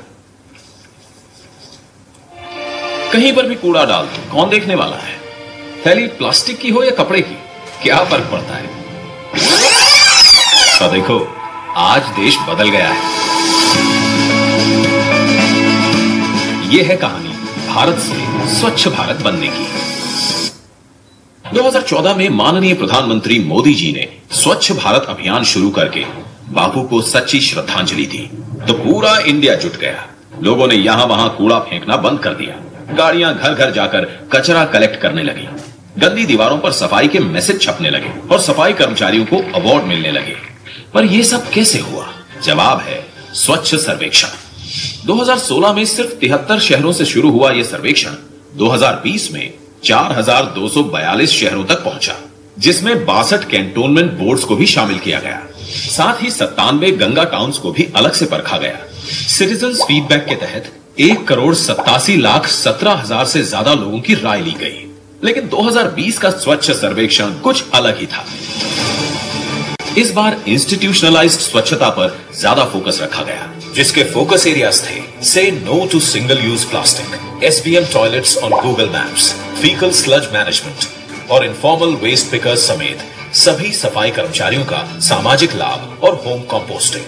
कहीं पर भी कूड़ा डाल दो, कौन देखने वाला है? थैली प्लास्टिक की हो या कपड़े की, क्या फर्क पड़ता है? तो देखो, आज देश बदल गया है। ये है कहानी भारत से स्वच्छ भारत बनने की। 2014 में माननीय प्रधानमंत्री मोदी जी ने स्वच्छ भारत अभियान शुरू करके बापू को सच्ची श्रद्धांजलि दी, तो पूरा इंडिया जुट गया। लोगों ने यहां वहां कूड़ा फेंकना बंद कर दिया, गाड़ियां घर घर जाकर कचरा कलेक्ट करने लगी, गंदी दीवारों पर सफाई के मैसेज छपने लगे और सफाई कर्मचारियों को अवार्ड मिलने लगे। पर यह सब कैसे हुआ? जवाब है स्वच्छ सर्वेक्षण। 2016 में सिर्फ 73 शहरों से शुरू हुआ यह सर्वेक्षण 2020 में 4242 शहरों तक पहुंचा, जिसमें 62 कैंटोनमेंट बोर्ड्स को भी शामिल किया गया। साथ ही 97 गंगा टाउन्स को भी अलग से परखा गया। सिटीजन्स फीडबैक के तहत 1,87,17,000 से ज्यादा लोगों की राय ली गई। लेकिन 2020 का स्वच्छ सर्वेक्षण कुछ अलग ही था। इस बार इंस्टीट्यूशनलाइज्ड स्वच्छता पर ज्यादा फोकस रखा गया, जिसके फोकस एरियाज थे say no to single use plastic, SBM toilets on Google maps, faecal sludge management और इनफॉर्मल वेस्ट पिकर्स समेत सभी सफाई कर्मचारियों का सामाजिक लाभ और होम कंपोस्टिंग।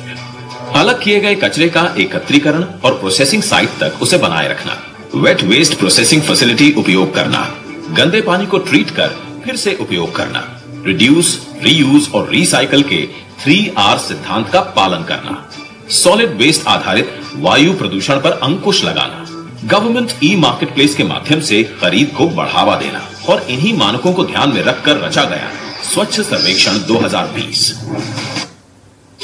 अलग किए गए कचरे का एकत्रीकरण और प्रोसेसिंग साइट तक उसे बनाए रखना, वेट वेस्ट प्रोसेसिंग फैसिलिटी उपयोग करना, गंदे पानी को ट्रीट कर फिर से उपयोग करना, रिड्यूस, रीयूज और रिसाइकल के 3R सिद्धांत का पालन करना, सॉलिड वेस्ट आधारित वायु प्रदूषण पर अंकुश लगाना, गवर्नमेंट ई-मार्केटप्लेस के माध्यम से खरीद को बढ़ावा देना और इन्हीं मानकों को ध्यान में रखकर रचा गया स्वच्छ सर्वेक्षण 2020।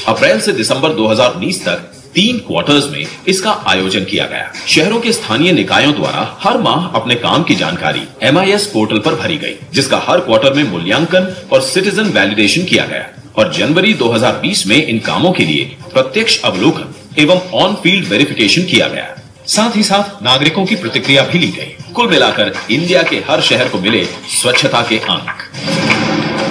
अप्रैल से दिसंबर 2019 तक 3 क्वार्टर्स में इसका आयोजन किया गया। शहरों के स्थानीय निकायों द्वारा हर माह अपने काम की जानकारी MIS पोर्टल पर भरी गई, जिसका हर क्वार्टर में मूल्यांकन और सिटीजन वैलिडेशन किया गया और जनवरी 2020 में इन कामों के लिए प्रत्यक्ष अवलोकन एवं ऑन फील्ड वेरिफिकेशन किया गया। साथ ही साथ नागरिकों की प्रतिक्रिया भी ली गई। कुल मिलाकर इंडिया के हर शहर को मिले स्वच्छता के अंक।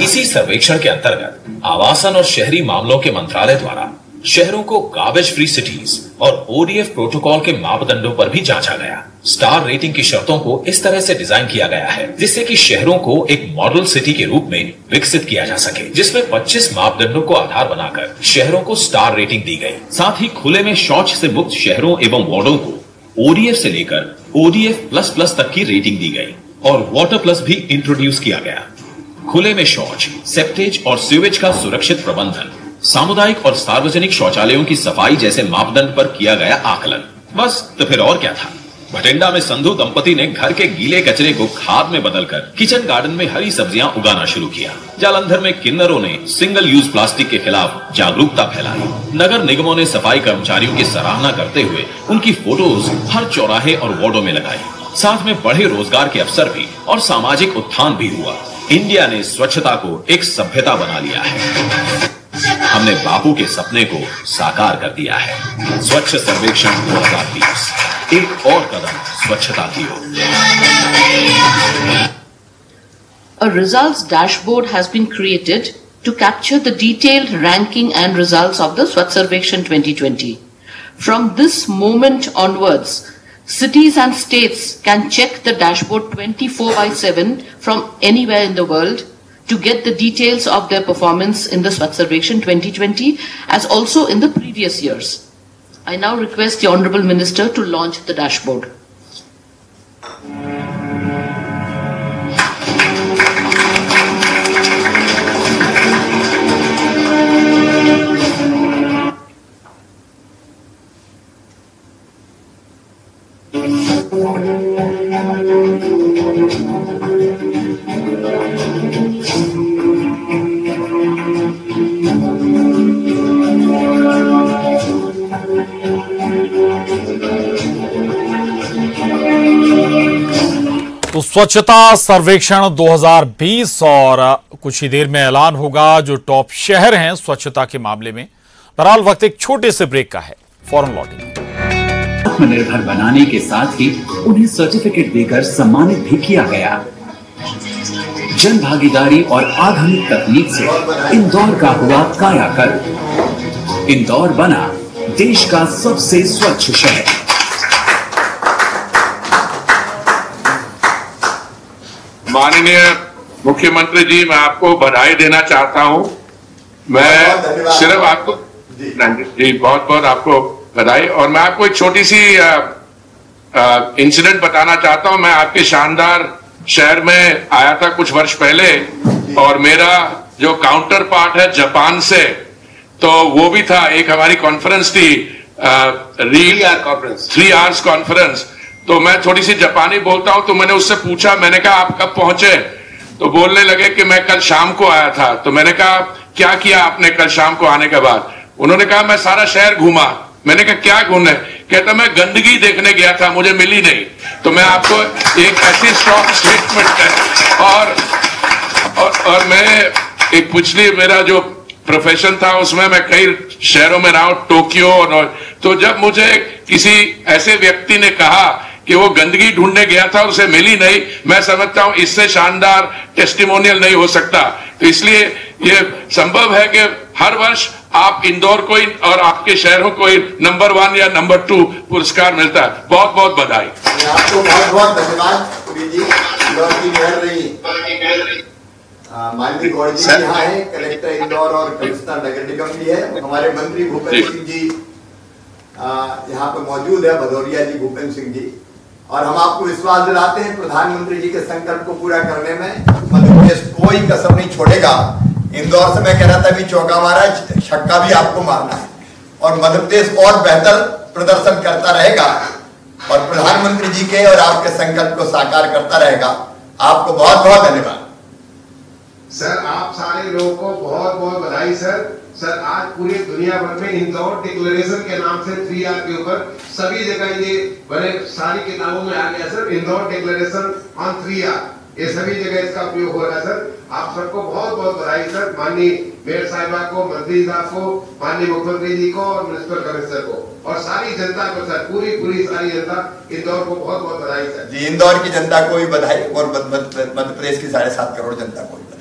इसी सर्वेक्षण के अंतर्गत आवासन और शहरी मामलों के मंत्रालय द्वारा शहरों को गार्बेज फ्री सिटीज और ODF प्रोटोकॉल के मापदंडों पर भी जांचा गया। स्टार रेटिंग की शर्तों को इस तरह से डिजाइन किया गया है जिससे कि शहरों को एक मॉडल सिटी के रूप में विकसित किया जा सके, जिसमें 25 मापदंडों को आधार बनाकर शहरों को स्टार रेटिंग दी गई। साथ ही खुले में शौच से मुक्त शहरों एवं वार्डों को ODF से लेकर ODF++ तक की रेटिंग दी गई और वाटर प्लस भी इंट्रोड्यूस किया गया। खुले में शौच, सेप्टेज और सीवेज का सुरक्षित प्रबंधन, सामुदायिक और सार्वजनिक शौचालयों की सफाई जैसे मापदंड पर किया गया आकलन। बस तो फिर और क्या था। भटिंडा में संधू दंपति ने घर के गीले कचरे को खाद में बदलकर किचन गार्डन में हरी सब्जियां उगाना शुरू किया। जालंधर में किन्नरों ने सिंगल यूज प्लास्टिक के खिलाफ जागरूकता फैलाई। नगर निगमों ने सफाई कर्मचारियों की सराहना करते हुए उनकी फोटोज हर चौराहे और वार्डों में लगाई। साथ में बढ़े रोजगार के अवसर भी और सामाजिक उत्थान भी हुआ। इंडिया ने स्वच्छता को एक सभ्यता बना लिया है। हमने बापू के सपने को साकार कर दिया है। स्वच्छ सर्वेक्षण 2020 एक और कदम स्वच्छता की ओर। A results dashboard has been created to capture the detailed ranking and results of the Swachh Sarvekshan 2020. From this moment onwards, cities and states can check the dashboard 24/7 from anywhere in the world to get the details of their performance in the Swachh Sarvekshan 2020 as also in the previous years. I now request the Honorable Minister to launch the dashboard. तो स्वच्छता सर्वेक्षण 2020 और कुछ ही देर में ऐलान होगा जो top शहर हैं स्वच्छता के मामले में। बहरहाल वक्त एक छोटे से ब्रेक का है, फौरन लौटेंगे। आत्मनिर्भर बनाने के साथ ही उन्हें सर्टिफिकेट देकर सम्मानित भी किया गया। जन भागीदारी और आधुनिक तकनीक से इंदौर का हुआ कायाकल्प। इंदौर बना देश का सबसे स्वच्छ शहर। माननीय मुख्यमंत्री जी, मैं आपको बधाई देना चाहता हूं। मैं सिर्फ आपको जी बहुत बहुत आपको बधाई, और मैं आपको एक छोटी सी इंसिडेंट बताना चाहता हूं। मैं आपके शानदार शहर में आया था कुछ वर्ष पहले, और मेरा जो काउंटर पार्ट है जापान से, तो वो भी था। एक हमारी कॉन्फ्रेंस थी 3 आवर्स कॉन्फ्रेंस। तो मैं थोड़ी सी जापानी बोलता हूं, तो मैंने उससे पूछा, मैंने कहा आप कब पहुंचे? तो बोलने लगे कि मैं कल शाम को आया था। तो मैंने कहा क्या किया आपने कल शाम को आने के बाद? उन्होंने कहा मैं सारा शहर घूमा। मैंने कहा क्या घूमने? कहता मैं गंदगी देखने गया था, मुझे मिली नहीं। तो मैं आपको एक ऐसी स्ट्रॉन्ग स्टेटमेंट है। और मैं एक पिछली मेरा जो प्रोफेशन था उसमें मैं कई शहरों में रहा हूं, टोक्यो, तो जब मुझे किसी ऐसे व्यक्ति ने कहा कि वो गंदगी ढूंढने गया था, उसे मिली नहीं, मैं समझता हूं इससे शानदार टेस्टिमोनियल नहीं हो सकता। तो इसलिए ये संभव है कि हर वर्ष आप इंदौर को और आपके शहरों को नंबर 1 या नंबर 2 पुरस्कार मिलता है। बहुत बहुत बधाई। आपको बहुत बहुत धन्यवाद पुरी जी। इंदौर की मेयर रही माननीय गौड़ जी यहाँ है, कलेक्टर इंदौर और कमिश्नर नगर निगम भी है। हमारे मंत्री भूपेंद्र सिंह जी यहाँ पे मौजूद है, भदौरिया जी भूपेंद्र सिंह जी। और हम आपको विश्वास दिलाते हैं प्रधानमंत्री जी के संकल्प को पूरा करने में मध्य प्रदेश कोई कसर नहीं छोड़ेगा। इंदौर से मैं कह रहा था भी चौका मारा, छक्का भी आपको मारना है, और मध्य प्रदेश और बेहतर प्रदर्शन करता रहेगा और प्रधानमंत्री जी के और आपके संकल्प को साकार करता रहेगा। आपको बहुत बहुत धन्यवाद सर। आप सारे लोगों को बहुत बहुत बधाई सर। सर आज पूरी दुनिया भर में इंदौर डिक्लेरेशन के नाम से 3R के ऊपर सभी जगह ये बड़े सारी किताबों में आ गया sir. Indore declaration on 3R, ये सभी जगह इसका उपयोग हो रहा है सर। आप सबको बहुत बहुत बधाई सर। माननीय मेयर साहिबा को, मंत्री साहब को, माननीय मुख्यमंत्री जी को और म्युनिसिपल कमिश्नर को और सारी जनता को सर, पूरी सारी जनता इंदौर को बहुत बहुत बधाई सर जी। इंदौर की जनता को भी बधाई और मध्य प्रदेश की 7.5 करोड़ जनता को भी बधाई।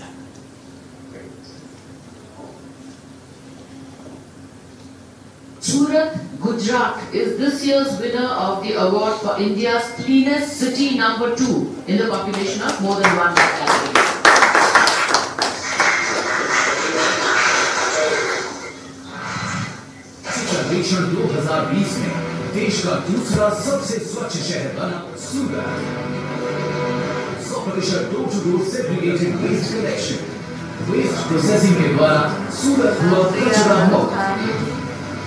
Surat, Gujarat is this year's winner of the award for India's cleanest city number 2 in the population of more than 1 lakh category. सर्वेक्षण 2020 में देश का दूसरा सबसे स्वच्छ शहर बना Surat. 100% door to door segregated waste collection, waste processing के द्वारा सूरत हुआ कचरा मुक्त।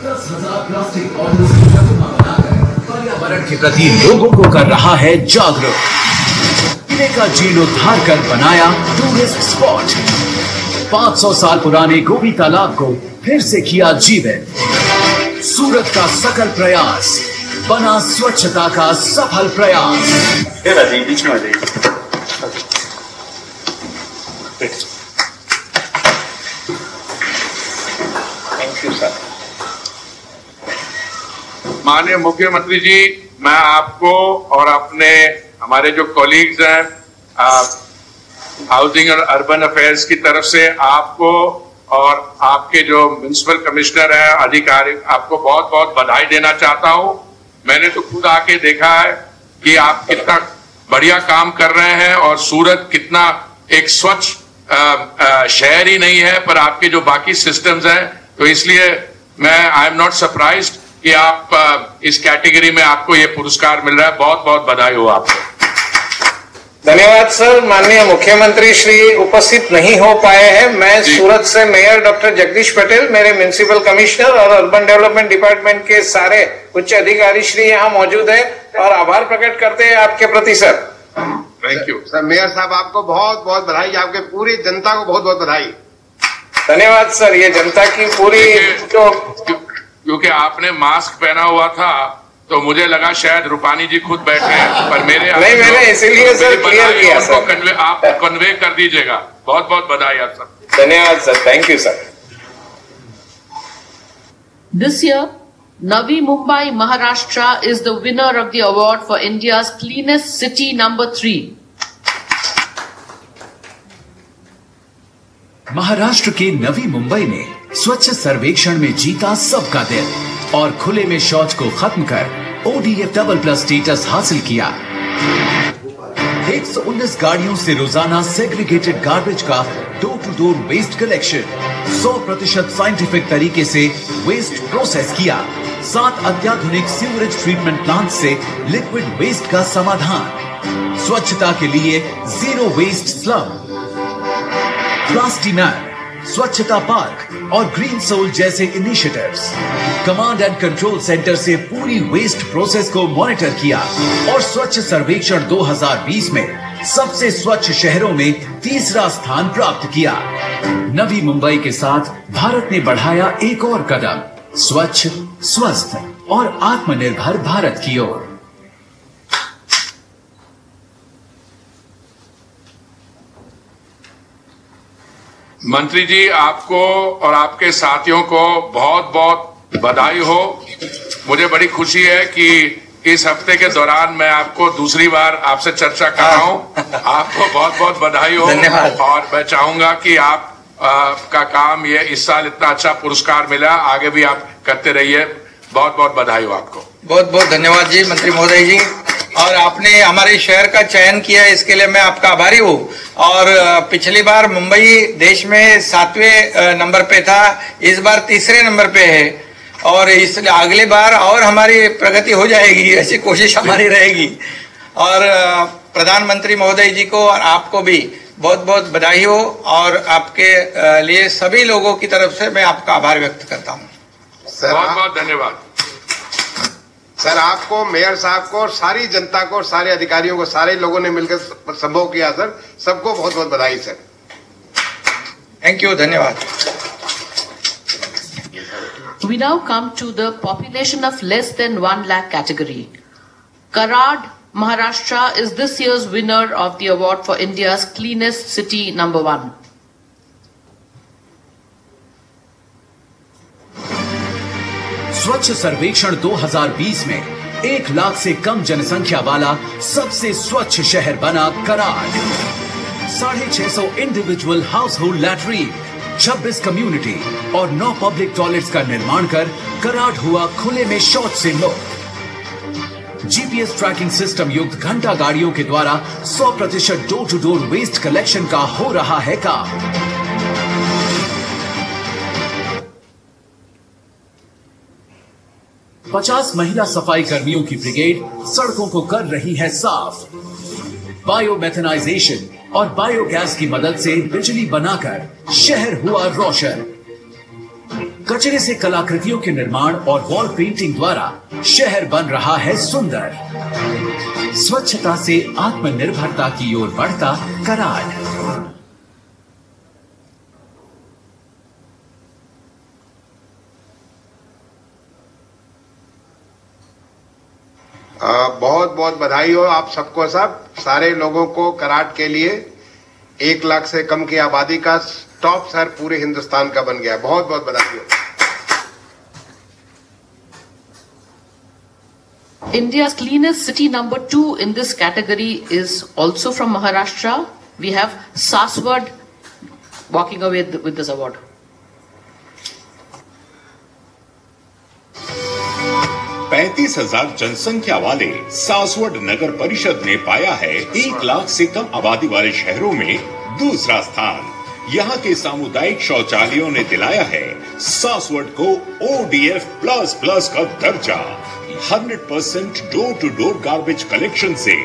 10,000 प्लास्टिक बॉटल्स की प्रतिमा बनाकर पर्यावरण के प्रति लोगों को कर रहा है जागरूक। किले का जीर्णोद्धार कर बनाया टूरिस्ट स्पॉट। 500 साल पुराने गोभी तालाब को फिर से किया जीवित। सूरत का सकल प्रयास बना स्वच्छता का सफल प्रयास। बीच में आ जाइए। Thank you sir. माननीय मुख्यमंत्री जी, मैं आपको और अपने हमारे जो कॉलीग्स हैं हाउसिंग और अर्बन अफेयर्स की तरफ से आपको और आपके जो म्युनिसिपल कमिश्नर हैं, अधिकारी, आपको बहुत बहुत बधाई देना चाहता हूं। मैंने तो खुद आके देखा है कि आप कितना बढ़िया काम कर रहे हैं और सूरत कितना एक स्वच्छ शहर ही नहीं है पर आपके जो बाकी सिस्टम्स हैं, तो इसलिए मैं आई एम नॉट सरप्राइज्ड कि आप इस कैटेगरी में आपको ये पुरस्कार मिल रहा है। बहुत बहुत बधाई हो आपको। धन्यवाद सर। माननीय मुख्यमंत्री श्री उपस्थित नहीं हो पाए हैं। मैं सूरत से मेयर डॉक्टर जगदीश पटेल, मेरे म्युनिसिपल कमिश्नर और अर्बन डेवलपमेंट डिपार्टमेंट के सारे उच्च अधिकारी श्री यहाँ मौजूद है और आभार प्रकट करते हैं आपके प्रति sir. Thank you sir. Mayor साहब आपको बहुत बहुत बधाई, आपके पूरी जनता को बहुत बहुत बधाई। धन्यवाद सर। ये जनता की पूरी क्योंकि आपने मास्क पहना हुआ था तो मुझे लगा शायद रूपानी जी खुद बैठे हैं, पर मेरे नहीं, मैंने इसीलिए सर क्लियर किया सर। आप कन्वे कर दीजिएगा। बहुत बहुत बधाई आप सब। धन्यवाद sir. Thank you sir. This year, Navi Mumbai, Maharashtra is the winner of the award for India's cleanest city number 3. Maharashtra के नवी मुंबई ने स्वच्छ सर्वेक्षण में जीता सबका दिल और खुले में शौच को खत्म कर ODF++ स्टेटस हासिल किया। 119 गाड़ियों से रोजाना सेग्रीगेटेड गार्बेज का door to door waste collection, 100% scientific तरीके से वेस्ट प्रोसेस किया, 7 अत्याधुनिक सीवरेज ट्रीटमेंट प्लांट से लिक्विड वेस्ट का समाधान, स्वच्छता के लिए zero waste slum, plasti man, स्वच्छता पार्क और ग्रीन सोल जैसे initiatives. Command and control centre से पूरी वेस्ट प्रोसेस को मॉनिटर किया और स्वच्छ सर्वेक्षण 2020 में सबसे स्वच्छ शहरों में तीसरा स्थान प्राप्त किया। नवी मुंबई के साथ भारत ने बढ़ाया एक और कदम स्वच्छ, स्वस्थ और आत्मनिर्भर भारत की ओर। मंत्री जी, आपको और आपके साथियों को बहुत बहुत बधाई हो। मुझे बड़ी खुशी है कि इस हफ्ते के दौरान मैं आपको दूसरी बार आपसे चर्चा कर रहा हूं। आपको बहुत बहुत बधाई हो। और मैं चाहूंगा कि आप का काम ये इस साल इतना अच्छा पुरस्कार मिला, आगे भी आप करते रहिए। बहुत बहुत बधाई हो आपको। बहुत बहुत धन्यवाद जी मंत्री महोदय जी। और आपने हमारे शहर का चयन किया, इसके लिए मैं आपका आभारी हूँ। और पिछली बार मुंबई देश में 7वें नंबर पे था, इस बार 3रे नंबर पे है और इस अगली बार और हमारी प्रगति हो जाएगी, ऐसी कोशिश हमारी रहेगी। और प्रधानमंत्री महोदय जी को और आपको भी बहुत बहुत बधाई हो और आपके लिए सभी लोगों की तरफ से मैं आपका आभार व्यक्त करता हूँ। बहुत बहुत धन्यवाद सर। आपको, मेयर साहब को, सारी जनता को, सारे अधिकारियों को, सारे लोगों ने मिलकर संभव किया सर। सबको बहुत बहुत बधाई सर। Thank you. धन्यवाद। We now come to the population of less than 1 lakh category. Karad, Maharashtra is this year's winner of the award for India's cleanest city number 1. स्वच्छ सर्वेक्षण 2020 में 1 लाख से कम जनसंख्या वाला सबसे स्वच्छ शहर बना Karad. 650 individual house hold latrine, 26 community और 9 पब्लिक टॉयलेट्स का निर्माण कर कराड हुआ खुले में शौच से मुक्त। जीपीएस ट्रैकिंग सिस्टम युक्त घंटा गाड़ियों के द्वारा 100% door to door waste collection का हो रहा है काम। 50 महिला सफाई कर्मियों की ब्रिगेड सड़कों को कर रही है साफ। बायोमेथनाइजेशन और बायोगैस की मदद से बिजली बनाकर शहर हुआ रोशन। कचरे से कलाकृतियों के निर्माण और वॉल पेंटिंग द्वारा शहर बन रहा है सुंदर। स्वच्छता से आत्मनिर्भरता की ओर बढ़ता कराड। बहुत बहुत बधाई हो आप सबको सब, सारे लोगों को। कराड के लिए 1 लाख से कम की आबादी का टॉप शहर पूरे हिंदुस्तान का बन गया। बहुत बहुत बधाई हो। India's cleanest city number 2 in this category is also from Maharashtra. We have Saswad walking away with this award. पैंतीस 35,000 जनसंख्या वाले सासवड नगर परिषद ने पाया है 1 लाख से कम आबादी वाले शहरों में दूसरा स्थान। यहाँ के सामुदायिक शौचालयों ने दिलाया है सासवड को ODF++ का दर्जा। 100% door to door garbage collection से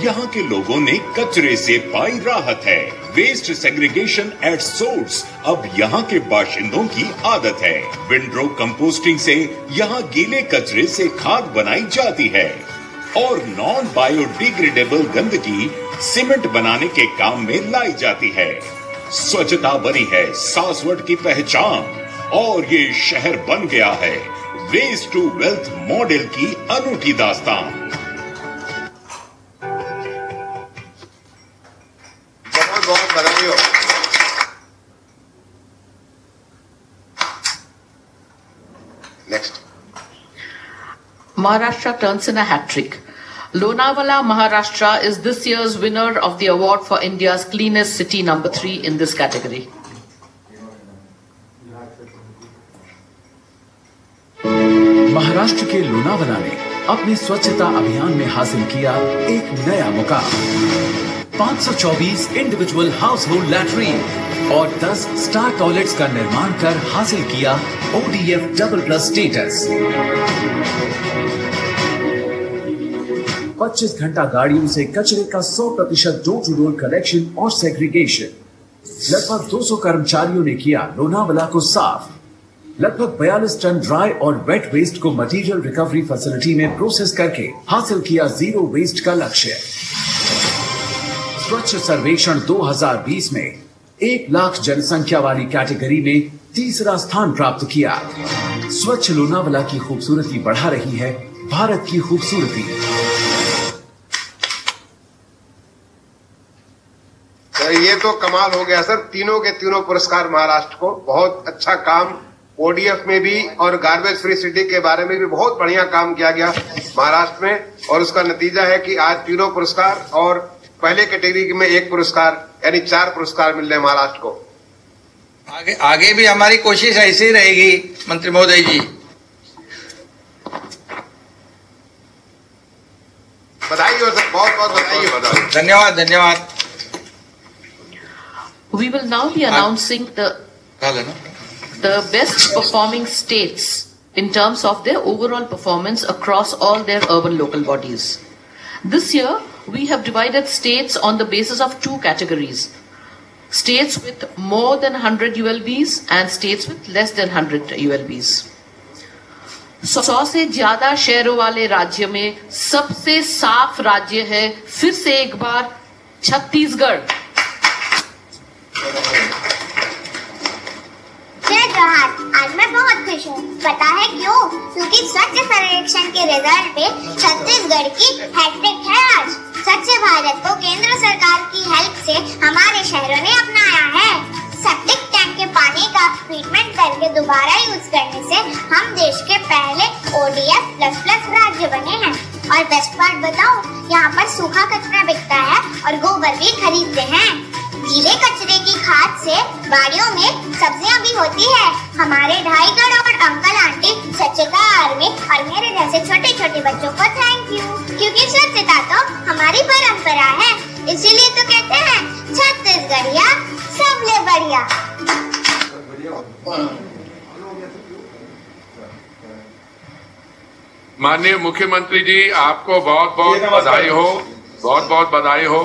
यहाँ के लोगों ने कचरे से पाई राहत है। वेस्ट सेग्रीगेशन एट सोर्स अब यहाँ के बाशिंदों की आदत है। विंडरो कंपोस्टिंग से यहाँ गीले कचरे से खाद बनाई जाती है और नॉन बायोडिग्रेडेबल गंदगी सीमेंट बनाने के काम में लाई जाती है। स्वच्छता बनी है सासवड की पहचान और ये शहर बन गया है वेस्ट टू वेल्थ मॉडल की अनूठी दास्तान। बहुत बहुत बधाई हो। Next. Maharashtra turns in a hat trick. Lonavala, Maharashtra is this year's winner of the award for India's cleanest city number 3 in this category. Maharashtra के लोनावला ने अपने स्वच्छता अभियान में हासिल किया एक नया मुकाम। 524 इंडिविजुअल हाउस होल्ड लैट्रिन और 10 स्टार टॉयलेट्स का निर्माण कर हासिल किया ODF++ स्टेटस। 25 घंटा गाड़ियों से कचरे का 100% डोर टू डोर कलेक्शन और सेग्रीगेशन। लगभग 200 कर्मचारियों ने किया लोनावला को साफ। लगभग 42 टन ड्राई और वेट वेस्ट को मटेरियल रिकवरी फैसिलिटी में प्रोसेस करके हासिल किया जीरो वेस्ट का लक्ष्य। स्वच्छ सर्वेक्षण 2020 में 1 लाख जनसंख्या वाली कैटेगरी में तीसरा स्थान प्राप्त किया। स्वच्छ लोनावला की खूबसूरती बढ़ा रही है भारत की खूबसूरती। ये तो कमाल हो गया सर, तीनों के तीनों पुरस्कार महाराष्ट्र को। बहुत अच्छा काम ODF में भी और गार्बेज फ्री सिटी के बारे में भी बहुत बढ़िया काम किया गया महाराष्ट्र में, और उसका नतीजा है कि आज तीनों पुरस्कार और पहले कैटेगरी में 1 पुरस्कार यानी 4 पुरस्कार मिल रहे हैं महाराष्ट्र को। आगे भी हमारी कोशिश ऐसी ही रहेगी मंत्री महोदय जी। बधाई हो सर, बहुत बहुत बधाई हो। धन्यवाद धन्यवाद। We will now be announcing the best performing states in terms of their overall performance across all their urban local bodies. This year, we have divided states on the basis of 2 categories. States with more than 100 ULBs and states with less than 100 ULBs. 100 से ज्यादा शहरों वाले राज्य में सबसे साफ राज्य है फिर से एक बार छत्तीसगढ़। जय जोहार। आज मैं बहुत खुश हूँ। पता है क्यों? क्योंकि स्वच्छ सर्वेक्षण के रिजल्ट पे छत्तीसगढ़ की हैट्रिक है आज। स्वच्छ भारत को केंद्र सरकार की हेल्प से हमारे शहरों ने अपनाया है। सेप्टिक टैंक के पानी का ट्रीटमेंट करके दोबारा यूज करने से हम देश के पहले ODF++ राज्य बने हैं। और बेस्ट पार्ट बताऊं, यहाँ पर सूखा कचरा बिकता है और गोबर भी खरीदते हैं। गीले कचरे की खाद से बाड़ियों में सब्जियां भी होती है। हमारे 2.5 करोड़ अंकल आंटी स्वच्छता आर्मी और मेरे जैसे छोटे छोटे बच्चों को थैंक यू, क्योंकि स्वच्छता तो हमारी परंपरा है। इसीलिए तो कहते हैं छत्तीसगढ़िया सबले बढ़िया। माननीय मुख्यमंत्री जी, आपको बहुत बहुत बधाई हो, बहुत बहुत बधाई हो।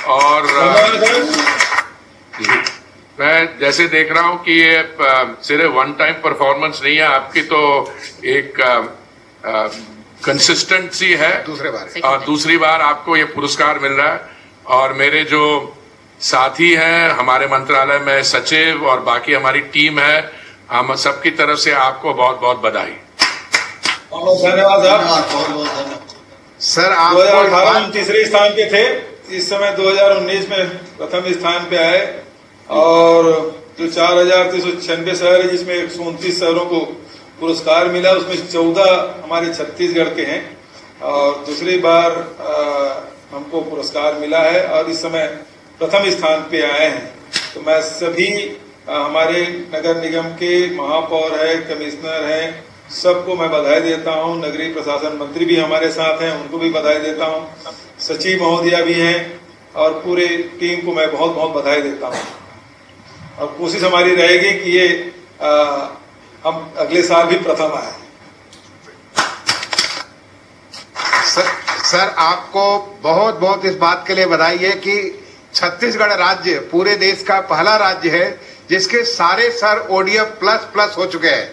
और मैं जैसे देख रहा हूं कि ये सिर्फ वन टाइम परफॉर्मेंस नहीं है आपकी, तो एक कंसिस्टेंसी है। दूसरी बार आपको ये पुरस्कार मिल रहा है। और मेरे जो साथी हैं हमारे मंत्रालय में, सचिव और बाकी हमारी टीम है, हम सबकी तरफ से आपको बहुत बहुत बधाई। धन्यवाद सर। आप 2018 में तीसरे स्थान पे थे, इस समय 2019 में प्रथम स्थान पे आए। और जो 4,396 शहर है जिसमें 129 शहरों को पुरस्कार मिला, उसमें 14 हमारे छत्तीसगढ़ के हैं और दूसरी बार हमको पुरस्कार मिला है और इस समय प्रथम स्थान पे आए हैं। तो मैं सभी हमारे नगर निगम के महापौर है, कमिश्नर हैं, सबको मैं बधाई देता हूं। नगरीय प्रशासन मंत्री भी हमारे साथ हैं, उनको भी बधाई देता हूं। सचिव महोदया भी हैं और पूरे टीम को मैं बहुत बहुत बधाई देता हूं। और कोशिश हमारी रहेगी कि ये हम अगले साल भी प्रथम आए। सर आपको बहुत बहुत इस बात के लिए बधाई है कि छत्तीसगढ़ राज्य पूरे देश का पहला राज्य है जिसके सारे सर ODF प्लस हो चुके हैं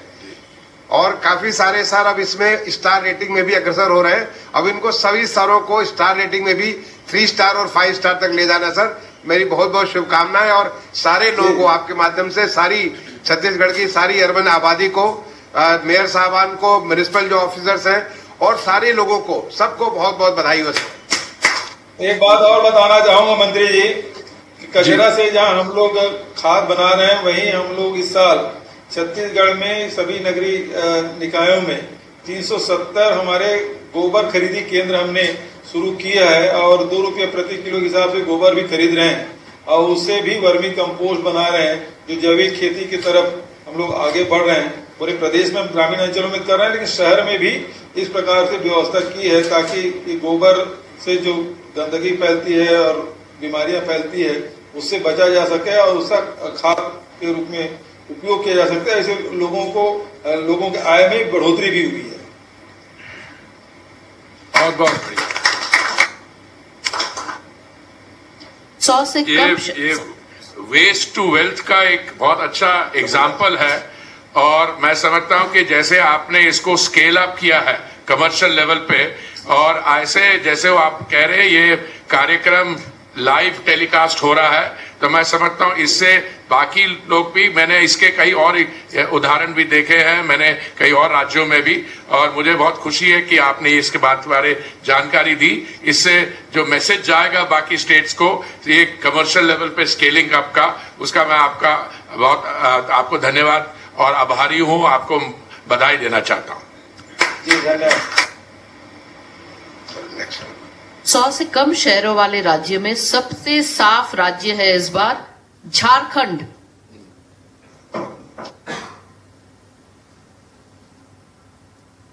और काफी सारे सर अब इसमें स्टार रेटिंग में भी अग्रसर हो रहे हैं। अब इनको सभी सरों को स्टार रेटिंग में भी 3 स्टार और 5 स्टार तक ले जाना। सर मेरी बहुत बहुत शुभकामनाएं और सारे लोगों को आपके माध्यम से सारी छत्तीसगढ़ की सारी अर्बन आबादी को, मेयर साहबान को, म्युनिसिपल जो ऑफिसर्स हैं और सारे लोगों को, सबको बहुत बहुत बधाई हो। एक बात और बताना चाहूंगा मंत्री जी, कचरा से जहां हम लोग खाद बना रहे हैं वहीं हम लोग इस साल छत्तीसगढ़ में सभी नगरीय निकायों में 370 हमारे गोबर खरीदी केंद्र हमने शुरू किया है और 2 रुपये प्रति किलो के हिसाब से गोबर भी खरीद रहे हैं और उससे भी वर्मी कंपोस्ट बना रहे हैं, जो जैविक खेती की तरफ हम लोग आगे बढ़ रहे हैं। पूरे प्रदेश में ग्रामीण अंचलों में कर रहे हैं, लेकिन शहर में भी इस प्रकार से व्यवस्था की है ताकि गोबर से जो गंदगी फैलती है और बीमारियां फैलती है उससे बचा जा सके और उसका खाद के रूप में उपयोग किया जा सकता है। ऐसे लोगों के आय में बढ़ोतरी भी हुई है। बहुत बहुत बढ़िया। ये वेस्ट टू वेल्थ का एक बहुत अच्छा एग्जाम्पल है और मैं समझता हूं कि जैसे आपने इसको स्केल अप किया है कमर्शियल लेवल पे और ऐसे जैसे वो आप कह रहे हैं ये कार्यक्रम लाइव टेलीकास्ट हो रहा है, तो मैं समझता हूं इससे बाकी लोग भी, मैंने इसके कई और उदाहरण भी देखे हैं, मैंने कई और राज्यों में भी, और मुझे बहुत खुशी है कि आपने इसके बारे जानकारी दी। इससे जो मैसेज जाएगा बाकी स्टेट्स को ये कमर्शियल लेवल पे स्केलिंग अप का, उसका मैं आपको धन्यवाद और आभारी हूं, आपको बधाई देना चाहता हूं। जी धन्यवाद। 100 से कम शहरों वाले राज्य में सबसे साफ राज्य है इस बार झारखंड।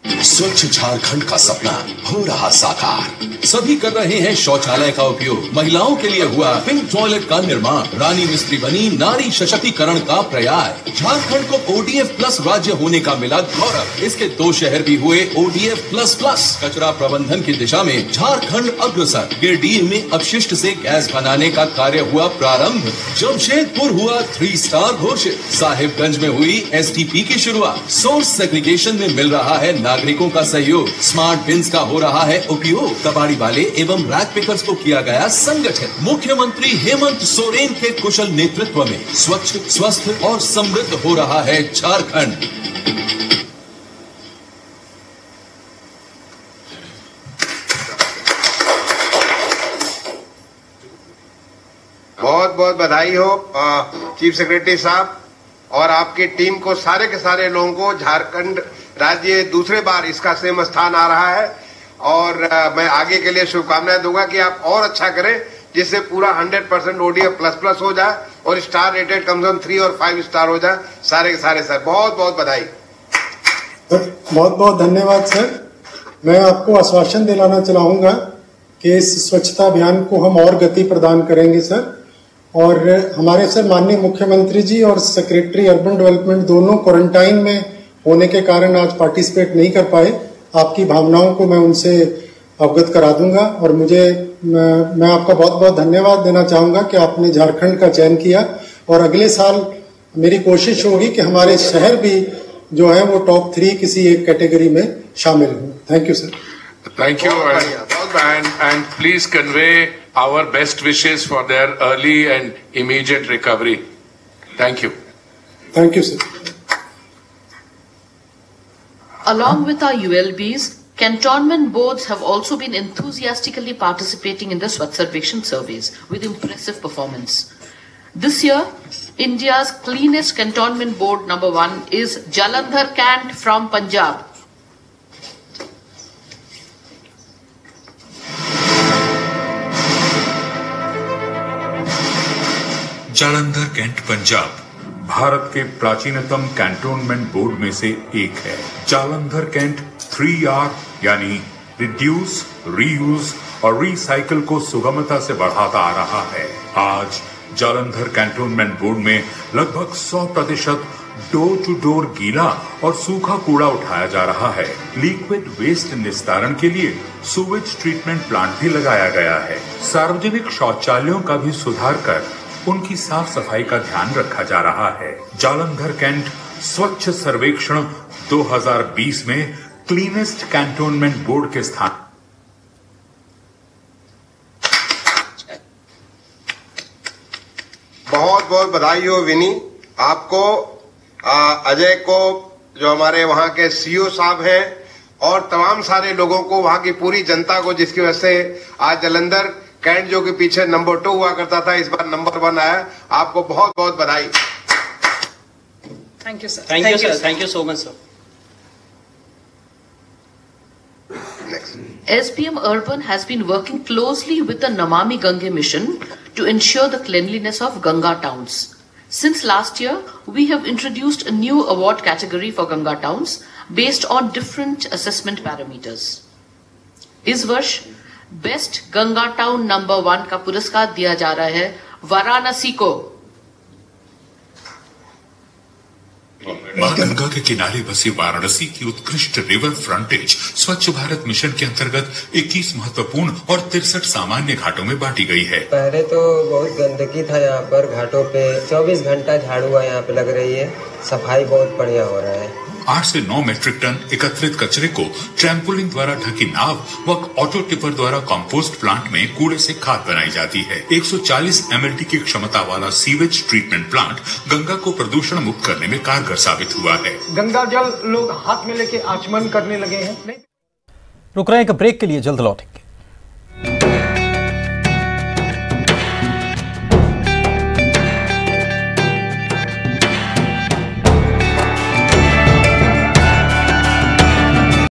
स्वच्छ झारखंड का सपना हो रहा साकार। सभी कर रहे हैं शौचालय का उपयोग। महिलाओं के लिए हुआ पिंक टॉयलेट का निर्माण। रानी मिस्त्री बनी नारी सशक्तिकरण का प्रयास। झारखंड को ODF प्लस राज्य होने का मिला गौरव। इसके 2 शहर भी हुए ODF प्लस प्लस। कचरा प्रबंधन की दिशा में झारखंड अग्रसर। गिरडीह में अपशिष्ट से गैस बनाने का कार्य हुआ प्रारंभ। जमशेदपुर हुआ 3 स्टार घोषित। साहिबगंज में हुई STP की शुरुआत। सोर्स सेग्रीगेशन में मिल रहा है नागरिकों का सहयोग। स्मार्ट बिन्स का हो रहा है उपयोग। कबाड़ी वाले एवं रैक पिकर्स को किया गया संगठित। मुख्यमंत्री हेमंत सोरेन के कुशल नेतृत्व में स्वच्छ, स्वस्थ और समृद्ध हो रहा है झारखंड। बहुत बहुत बधाई हो चीफ सेक्रेटरी साहब और आपकी टीम को, सारे के सारे लोगों को। झारखंड राज्य दूसरे बार इसका सेम स्थान आ रहा है और मैं आगे के लिए शुभकामनाएं दूंगा कि आप और अच्छा करें जिससे पूरा 100% ODF प्लस हो जाए और स्टार रेटेड कम से कम 3 और 5 स्टार हो जाए सारे के सारे। सर बहुत बहुत बधाई। बहुत बहुत धन्यवाद सर। मैं आपको आश्वासन दिलाना चाहूंगा कि इस स्वच्छता अभियान को हम और गति प्रदान करेंगे सर। और हमारे सर माननीय मुख्यमंत्री जी और सेक्रेटरी अर्बन डेवलपमेंट दोनों क्वारंटाइन में होने के कारण आज पार्टिसिपेट नहीं कर पाए। आपकी भावनाओं को मैं उनसे अवगत करा दूंगा और मैं आपका बहुत बहुत धन्यवाद देना चाहूंगा कि आपने झारखंड का चयन किया और अगले साल मेरी कोशिश होगी कि हमारे शहर भी जो है वो टॉप 3 किसी एक कैटेगरी में शामिल हो। Thank you sir. Thank you and please convey our best wishes for their early and immediate recovery. Thank you. Thank you sir. Along with our ULBs, cantonment boards have also been enthusiastically participating in the Swachh Sarvekshan surveys with impressive performance. This year, India's cleanest cantonment board number 1 is Jalandhar Cant from Punjab. Jalandhar cant Punjab Bharat के प्राचीनतम cantonment board में से एक है। Jalandhar cantt 3R यानी reduce, reuse और recycle को सुगमता से बढ़ाता आ रहा है। आज जालंधर कैंटोनमेंट बोर्ड में लगभग 100% डोर टू डोर गीला और सूखा कूड़ा उठाया जा रहा है। लिक्विड वेस्ट निस्तारण के लिए सुवेज ट्रीटमेंट प्लांट भी लगाया गया है। सार्वजनिक शौचालयों का भी सुधार कर उनकी साफ सफाई का ध्यान रखा जा रहा है। जालंधर कैंट स्वच्छ सर्वेक्षण 2020 में क्लीनेस्ट कैंटोनमेंट बोर्ड के स्थान। बहुत बहुत बधाई हो विनी, आपको, अजय को, जो हमारे वहां के सीईओ साहब हैं, और तमाम सारे लोगों को, वहां की पूरी जनता को, जिसकी वजह से आज जालंधर कैंट जो कि पीछे नंबर 2 हुआ करता था, इस बार नंबर 1 आया। आपको बहुत बहुत बधाई। Thank you sir. Thank you sir. Thank you so much sir. SBM Urban has been working closely with the Namami Gange mission to ensure the cleanliness of Ganga towns. Since last year, we have introduced a new award category for Ganga towns based on different assessment parameters. इस वर्ष best Ganga town number 1 का पुरस्कार दिया जा रहा है वाराणसी को। मां गंगा के किनारे बसी वाराणसी की उत्कृष्ट रिवर फ्रंटेज स्वच्छ भारत मिशन के अंतर्गत 21 महत्वपूर्ण और 63 सामान्य घाटों में बांटी गई है। पहले तो बहुत गंदगी था यहाँ पर घाटों पे, 24 घंटा झाड़ू यहाँ पे लग रही है, सफाई बहुत बढ़िया हो रहा है। 8 से 9 मैट्रिक टन एकत्रित कचरे को ट्रैम्पोलिन द्वारा ढकी नाव व ऑटो टिपर द्वारा कंपोस्ट प्लांट में कूड़े से खाद बनाई जाती है। 140 MLT की क्षमता वाला सीवेज ट्रीटमेंट प्लांट गंगा को प्रदूषण मुक्त करने में कारगर साबित हुआ है। गंगा जल लोग हाथ में लेके आचमन करने लगे हैं। रुक रहे हैं एक ब्रेक के लिए, जल्द लौटेंगे।